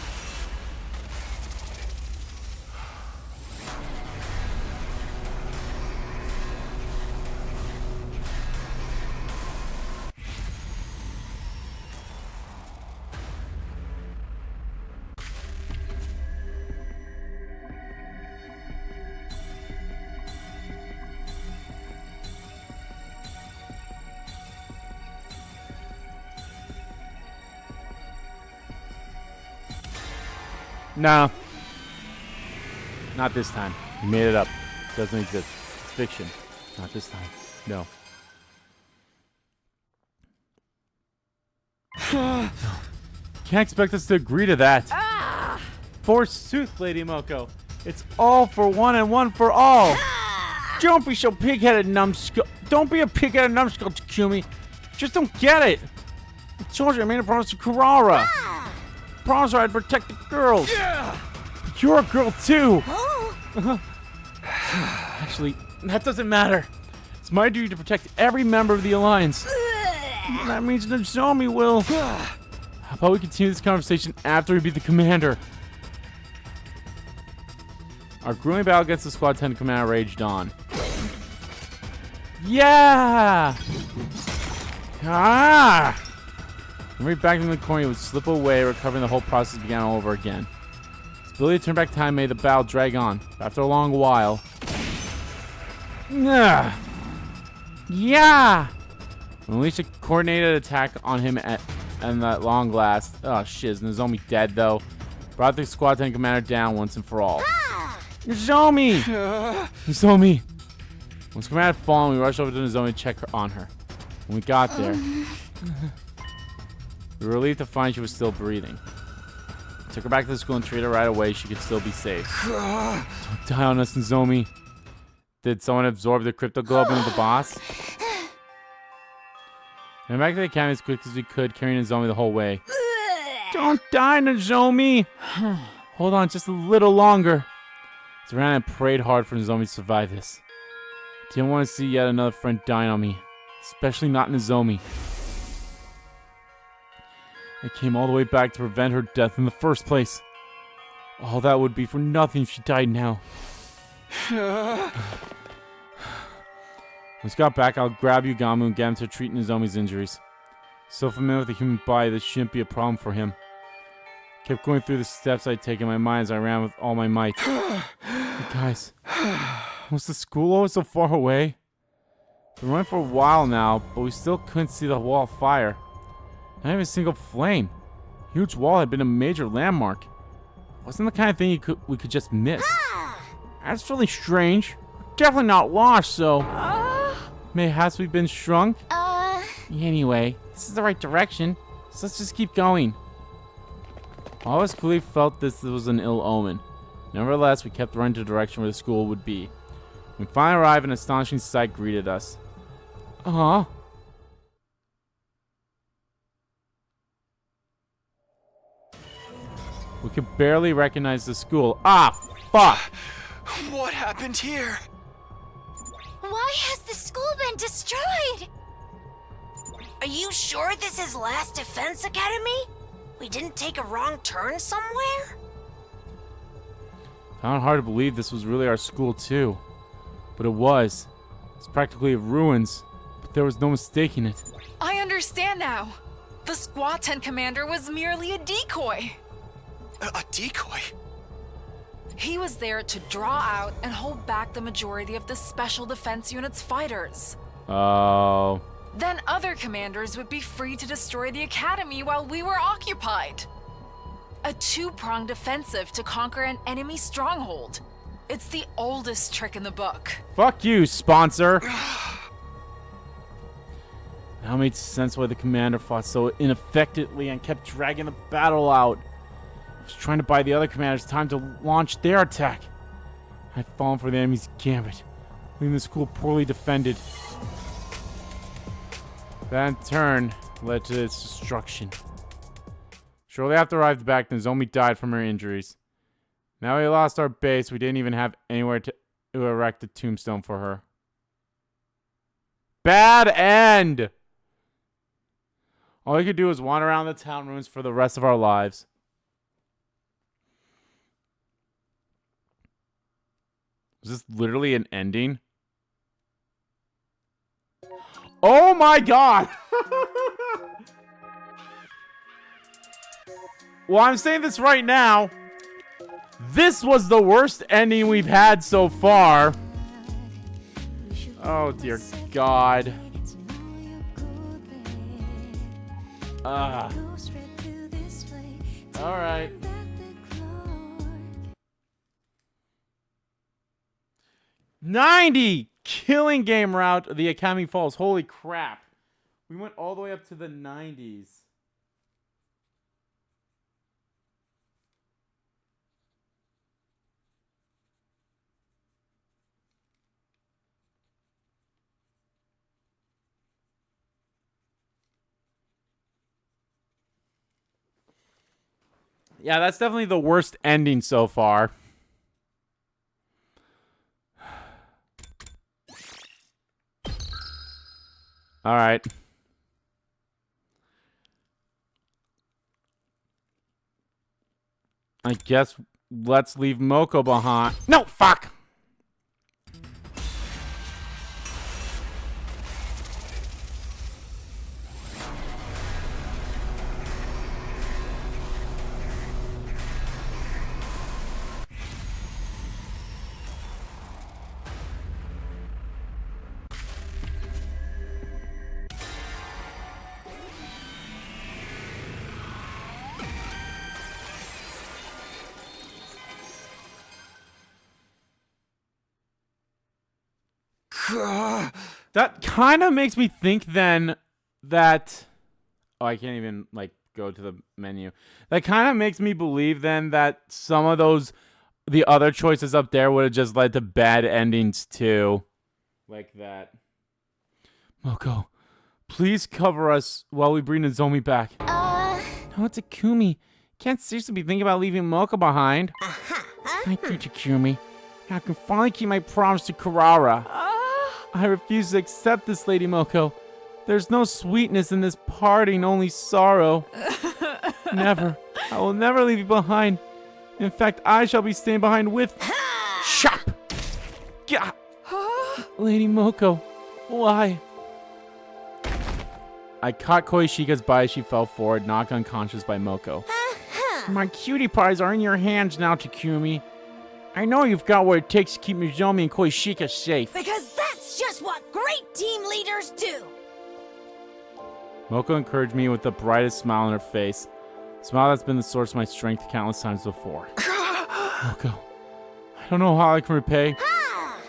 No. Not this time. You made it up. It doesn't exist. It's fiction. Not this time. No. No. Can't expect us to agree to that. Forsooth, Lady Moko. It's all for one and one for all. Don't be so pig-headed, numbskull. Don't be a pig-headed numbskull, Takumi. Just don't get it. I told you I made a promise to Kurara. Promise her I'd protect the girls. Yeah. But you're a girl too. Actually, that doesn't matter. It's my duty to protect every member of the Alliance. That means Nozomi will. How about we continue this conversation after we beat the commander? Our grueling battle against the squad 10 commander raged on. Yeah! Ah! And right back in the corner, he would slip away, recovering the whole process began all over again. His ability to turn back time made the battle drag on. But after a long while... Yeah! Unleash a coordinated attack on him and that long last. Oh shit, is Nozomi dead though? Brought the Squad 10 commander down once and for all. Nozomi! Nozomi! Once commander had fallen, we rushed over to Nozomi to check on her. When we got there, we were relieved to find she was still breathing. Took her back to the school and treated her right away. She could still be safe. Don't die on us, Nozomi. Did someone absorb the crypto globe into the boss? And back to the academy as quick as we could, carrying Nozomi the whole way. Don't die, Nozomi! Hold on just a little longer. Savannah and prayed hard for Nozomi to survive this. Didn't want to see yet another friend dying on me. Especially not Nozomi. I came all the way back to prevent her death in the first place. All that would be for nothing if she died now. Once we got back, I'll grab Yugamu and get him to treat Nozomi's injuries. So familiar with the human body, this shouldn't be a problem for him. Kept going through the steps I'd taken in my mind as I ran with all my might. Hey guys, was the school always so far away? Been running for a while now, but we still couldn't see the wall of fire. Not even a single flame. Huge wall had been a major landmark. Wasn't the kind of thing we could just miss. That's really strange. We're definitely not lost, so mayhaps we've been shrunk. Anyway, this is the right direction, so let's just keep going. All of us clearly felt this was an ill omen. Nevertheless, we kept running to the direction where the school would be. When we finally arrived, an astonishing sight greeted us. We could barely recognize the school. Ah, fuck! What happened here? Why has the school been destroyed? Are you sure this is Last Defense Academy? We didn't take a wrong turn somewhere? Found it hard to believe this was really our school too. But it was. It's practically ruins, but there was no mistaking it. I understand now. The Squad 10 commander was merely a decoy. A decoy? He was there to draw out and hold back the majority of the Special Defense Unit's fighters. Oh. Then other commanders would be free to destroy the academy while we were occupied. A two-pronged offensive to conquer an enemy stronghold. It's the oldest trick in the book. Fuck you, sponsor! Now it made sense why the commander fought so ineffectively and kept dragging the battle out. He was trying to buy the other commanders time to launch their attack. I'd fallen for the enemy's gambit, leaving the school poorly defended. That in turn led to its destruction. Shortly after I arrived back, Nozomi died from her injuries. Now we lost our base, we didn't even have anywhere to erect a tombstone for her. Bad end! All we could do was wander around the town ruins for the rest of our lives. Was this literally an ending? Oh my god! Well, I'm saying this right now. This was the worst ending we've had so far. Oh dear god. Alright. $90 killing game route of the Academy Falls. Holy crap. We went all the way up to the 90s. Yeah, that's definitely the worst ending so far. All right. I guess let's leave Moko behind. No, fuck! That kind of makes me think then that... Oh, I can't even, like, go to the menu. That kind of makes me believe then that some of the other choices up there would have just led to bad endings too. Like that. Moko, please cover us while we bring Nozomi back. No, Takumi. Can't seriously be thinking about leaving Moko behind. Thank you, Takumi. Now I can finally keep my promise to Karara. I refuse to accept this, Lady Moko. There's no sweetness in this parting, only sorrow. Never. I will never leave you behind. In fact, I shall be staying behind with... Shop! Gah! Lady Moko, why? I caught Koishika's bite as she fell forward, knocked unconscious by Moko. My cutie pies are in your hands now, Takumi. I know you've got what it takes to keep Nozomi and Koishika safe. Because that's just what great team leaders do. Moko encouraged me with the brightest smile on her face. A smile that's been the source of my strength countless times before. Moko, I don't know how I can repay.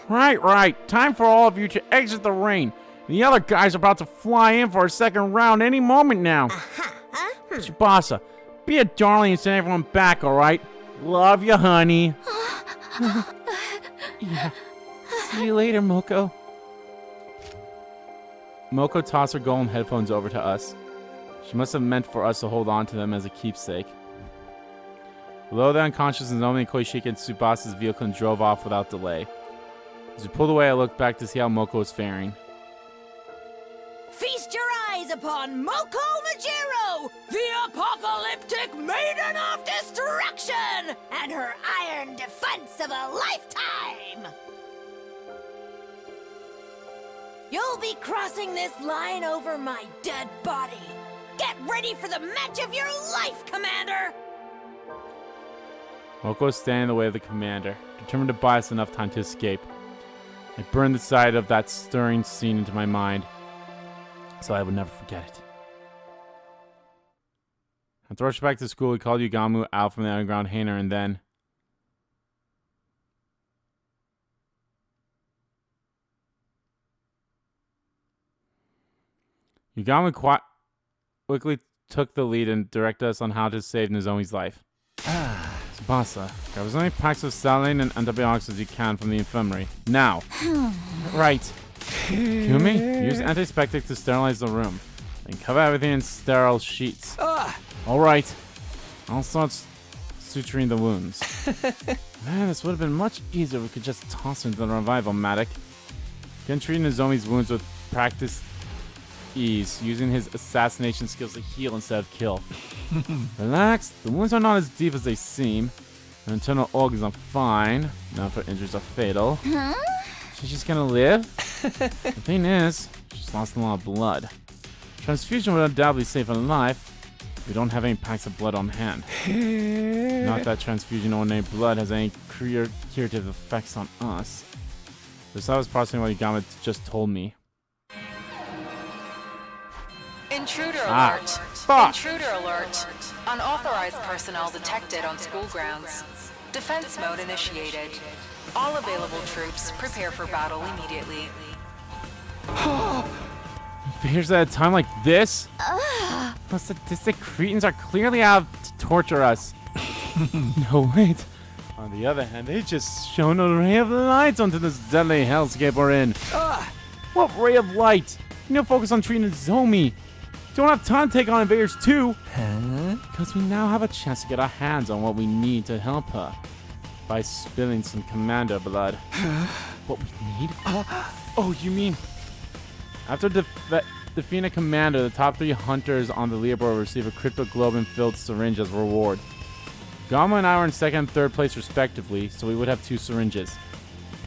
Right. Time for all of you to exit the ring. The other guy's about to fly in for a second round any moment now. Tsubasa, be a darling and send everyone back, alright? Love you, honey. Yeah. See you later, Moko. Moko tossed her golden headphones over to us. She must have meant for us to hold on to them as a keepsake. Below the unconscious Nozomi and Koishika and Tsubasa's vehicle and drove off without delay. As we pulled away, I looked back to see how Moko was faring. Feast your eyes upon Moko Majiro, the apocalyptic maiden of destruction, and her iron defense of a lifetime! You'll be crossing this line over my dead body. Get ready for the match of your life, Commander! Moko was standing in the way of the commander, determined to buy us enough time to escape. I burned the sight of that stirring scene into my mind, so I would never forget it. After rushing back to school, we called Yugamu out from the underground hangar and then... Yugamu quickly took the lead and directed us on how to save Nozomi's life. Tsubasa, grab as many packs of saline and antibiotics as you can from the infirmary. Now! Right. Takumi, use antiseptic to sterilize the room. Then cover everything in sterile sheets. Alright. I'll start suturing the wounds. Man, this would have been much easier if we could just toss him into the revival matic. You can treat Nozomi's wounds with practice ease, using his assassination skills to heal instead of kill. Relax, the wounds are not as deep as they seem. Her internal organs are fine. None of her injuries are fatal. She's just gonna live? The thing is, she's lost a lot of blood. Transfusion would undoubtedly save her life. We don't have any packs of blood on hand. Not that transfusion or ordinary blood has any curative effects on us. This I was processing what Yagami just told me. Intruder alert. Intruder alert. Unauthorized personnel detected on school grounds. Defense mode initiated. All available troops prepare for battle immediately. Fears at a time like this? Those sadistic cretins are clearly out to torture us. No, wait. On the other hand, they just shone a ray of light onto this deadly hellscape we're in. What ray of light? You know, focus on treating Nozomi. Don't have time to take on invaders too. Because we now have a chance to get our hands on what we need to help her. By spilling some commander blood. What we need? Oh, you mean... After defeating a commander, the top 3 hunters on the leaderboard will receive a cryptoglobin-filled syringe as reward. Gama and I were in 2nd and 3rd place respectively, so we would have 2 syringes.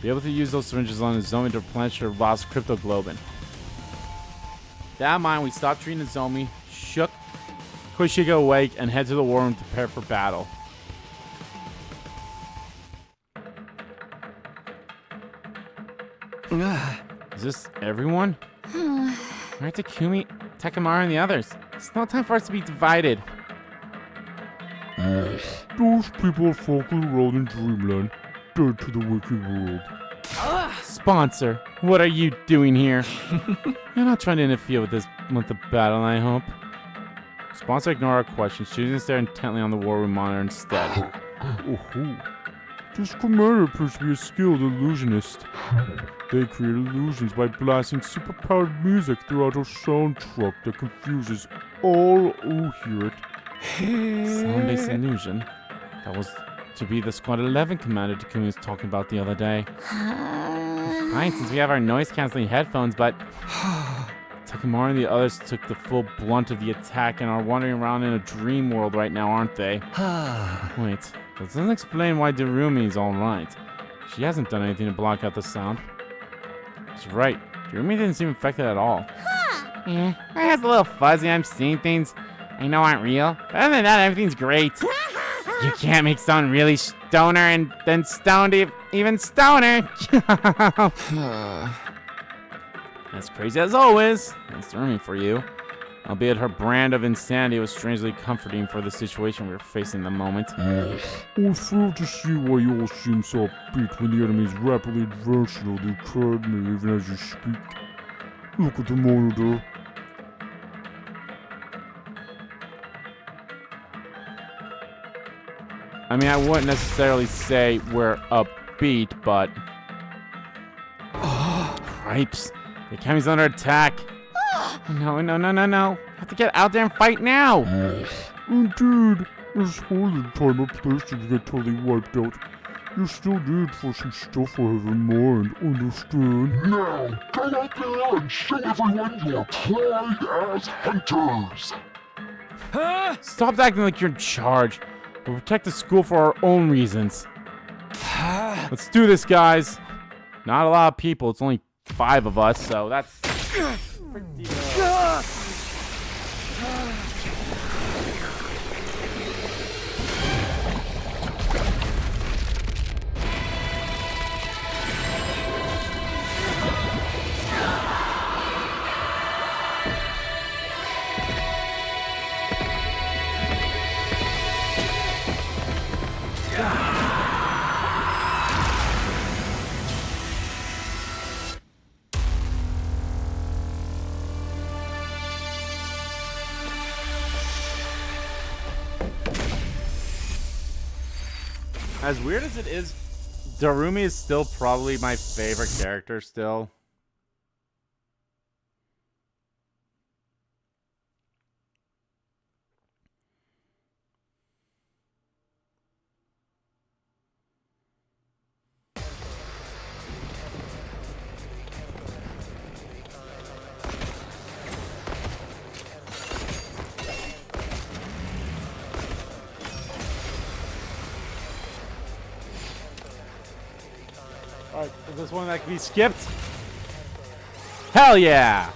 Be able to use those syringes on Nozomi to replenish her lost cryptoglobin. That in mind, we stopped treating Nozomi, shook Koishika awake, and head to the war room to prepare for battle. Is this everyone? Where are Takumi, Takemura, and the others? It's no time for us to be divided. Those people are folk of the world in dreamland, dead to the wicked world. Sponsor, what are you doing here? You're not trying to interfere with the battle, I hope. Sponsor ignored our questions, choosing to stare intently on the war room monitor instead. Oh, this commander appears to be a skilled illusionist. They create illusions by blasting superpowered music throughout a soundtrack that confuses all who hear it. Sound-based illusion? That was to be the Squad 11 commander Takumi was talking about the other day. Fine, since we have our noise-canceling headphones, but Takamaru and the others took the full blunt of the attack and are wandering around in a dream world right now, aren't they? Wait, that doesn't explain why Darumi is alright. She hasn't done anything to block out the sound. She's right. Darumi didn't seem affected at all. Yeah, my head's a little fuzzy. I'm seeing things I know aren't real. But other than that, everything's great. You can't make someone really stoner and then stoned even stoner. As crazy as always. Thanks to Darumi for you. Albeit her brand of insanity was strangely comforting for the situation we were facing in the moment. I fail to see why you all seem so upbeat when the enemy is rapidly advancing on the academy even as you speak. Look at the monitor. I mean, I wouldn't necessarily say we're upbeat, but... Oh, cripes. The academy's under attack. No. I have to get out there and fight now. Indeed. There's hardly time or place to get totally wiped out. You still need for some stuff I have in mind, understand? Now, go out there and show everyone your pride as hunters! Huh? Stop acting like you're in charge. We'll protect the school for our own reasons. Let's do this, guys. Not a lot of people. It's only 5 of us, so that's pretty As weird as it is, Darumi is still probably my favorite character still. Alright, is this one that can be skipped? Hell yeah!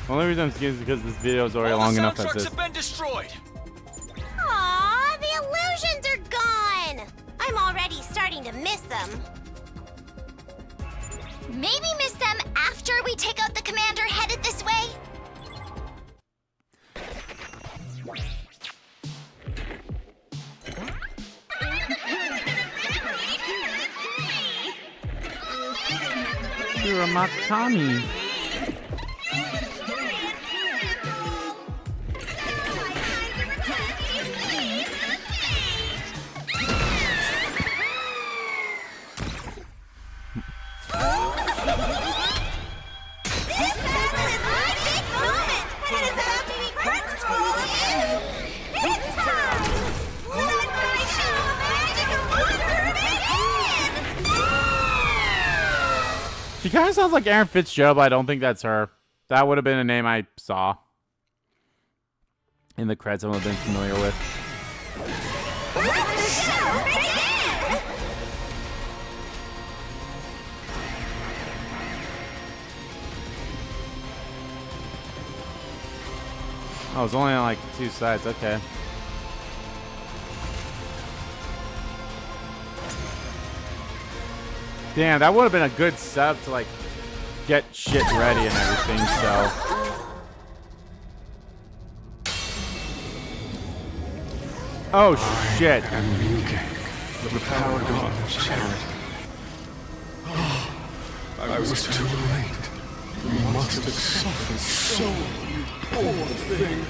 Only reason I'm skipping is because this video is already long enough as this. Have been destroyed. Aw, the illusions are gone! I'm already starting to miss them. Maybe miss them after we take out the commander headed this way? You're a Makami. She kind of sounds like Erin Fitzgerald, but I don't think that's her. That would have been a name I saw in the credits I would have been familiar with. Oh, it's only on like 2 sides. Okay. Damn, that would have been a good setup to like get shit ready and everything, so. Oh shit. the paragon of charity. I was too late. You must have suffered so, you poor thing.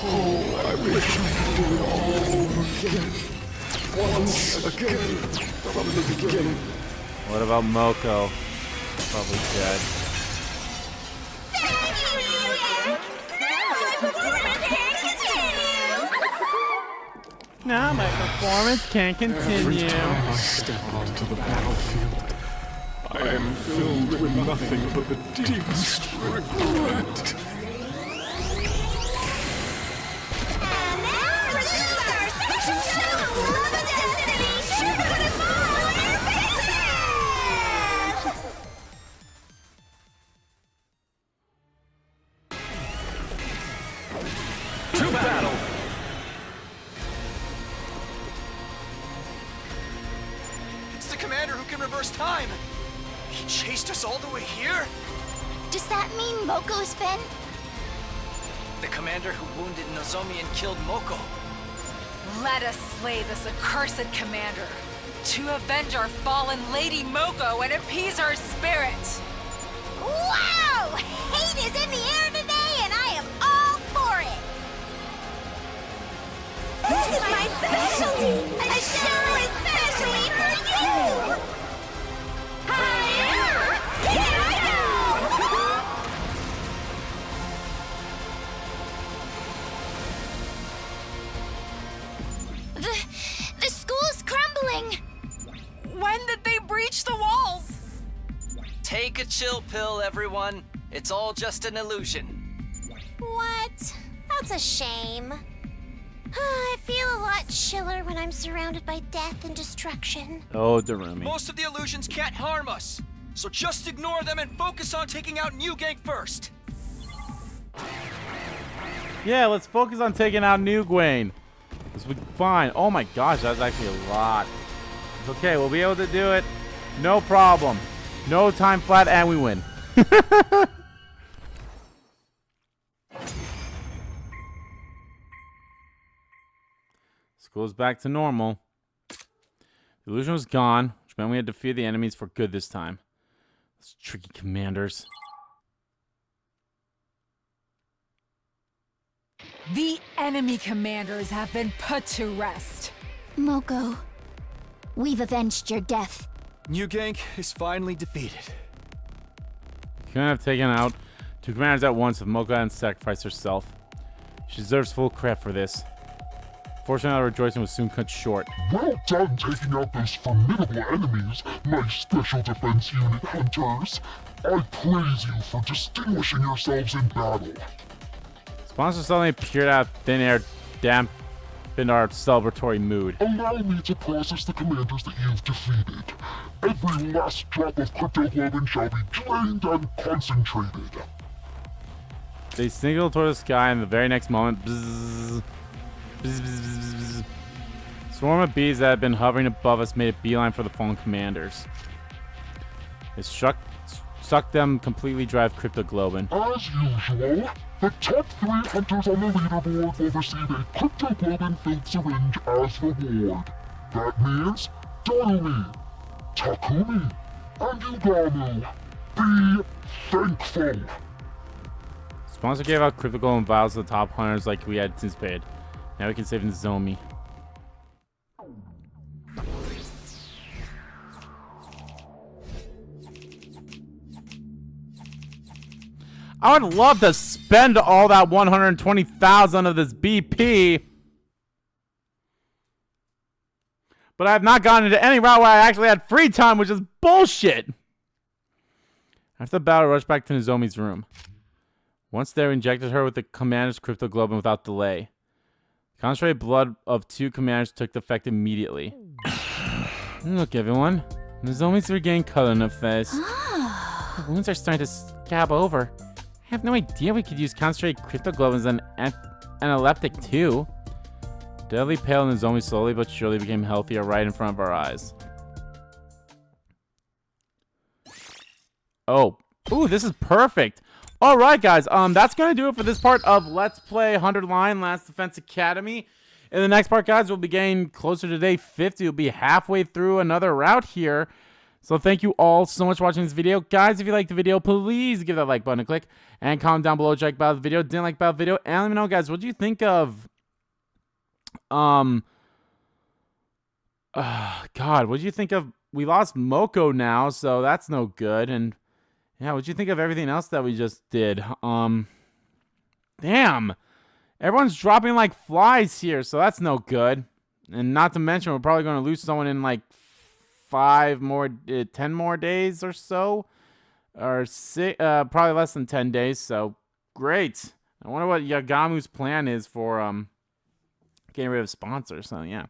Oh, I wish I could do it all over again. Once again, from the beginning. What about Moko? Probably dead. Now my performance can continue. Every time I step onto the battlefield, I am filled with nothing but the deepest regret. To battle! It's the commander who can reverse time! He chased us all the way here? Does that mean Moko's been? The commander who wounded Nozomi and killed Moko. Let us slay this accursed commander to avenge our fallen Lady Moko and appease her spirit. Wow! Hate is in the air today, and I am all for it! This is my specialty! A show especially for you! Hi-ya! Here I go! The school's crumbling! When did they breach the walls? Take a chill pill, everyone. It's all just an illusion. What? That's a shame. I feel a lot chiller when I'm surrounded by death and destruction. Oh, Darumi. Most of the illusions can't harm us, so just ignore them and focus on taking out New Gang first. Yeah, let's focus on taking out New Gwaine. This will be fine. Oh my gosh, that's actually a lot. It's okay, we'll be able to do it. No problem. No time flat, and we win. School's back to normal. The illusion was gone, which meant we had to defeat the enemies for good this time. Those tricky commanders. The enemy commanders have been put to rest. Moko, we've avenged your death. New Gang is finally defeated. Couldn't have taken out two commanders at once if Moko hadn't sacrificed herself. She deserves full credit for this. Fortunately, our rejoicing was soon cut short. Well done taking out those formidable enemies, my Special Defense Unit hunters. I praise you for distinguishing yourselves in battle. Sponsor suddenly appeared out of thin air, dampened our celebratory mood. Allow me to process the commanders that you've defeated. Every last drop of cryptoglobin shall be drained and concentrated. They signaled toward the sky, and the very next moment, bzzz, bzzz, bzzz, bzzz, bzzz. Swarm of bees that had been hovering above us made a beeline for the fallen commanders. It sucked them completely dry of cryptoglobin. As usual, the top 3 hunters on the leaderboard will receive a cryptoglobin-filled syringe as reward. That means Darumi, Takumi, and Ugamu. Be thankful. Sponsor gave out cryptoglobin vials to the top hunters like we had anticipated. Now we can save Nozomi. I would love to spend all that 120,000 of this BP. But I have not gotten into any route where I actually had free time, which is bullshit. After the battle, I rushed back to Nozomi's room. Once there, we injected her with the commander's cryptoglobin without delay. The concentrated blood of 2 commanders took effect immediately. Look, everyone. Nozomi's regained color in her face. Her wounds are starting to scab over. I have no idea we could use concentrated cryptoglobin as an analeptic too. Deadly pale Nozomi slowly but surely became healthier right in front of our eyes. Oh. Ooh, this is perfect. Alright guys, that's gonna do it for this part of Let's Play 100 Line Last Defense Academy. In the next part, guys, we'll be getting closer to day 50. We'll be halfway through another route here. So thank you all so much for watching this video. Guys, if you liked the video, please give that like button a click. And comment down below what you like about the video, didn't like about the video. And let me know, guys, what do you think of... God, what do you think of... We lost Moko now, so that's no good. And yeah, what do you think of everything else that we just did? Damn. Everyone's dropping like flies here, so that's no good. And not to mention, we're probably going to lose someone in like 10 more days or so. Or probably less than 10 days, so great. I wonder what Yagamu's plan is for getting rid of sponsors, so yeah.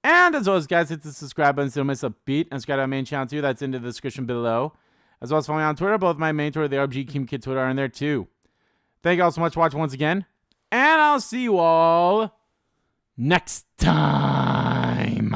And as always, guys, hit the subscribe button so you don't miss a beat. And subscribe to my main channel, too. That's in the description below. As well as follow me on Twitter. Both my main Twitter, the RBG Kim Kid Twitter, are in there, too. Thank you all so much for watching once again. And I'll see you all next time.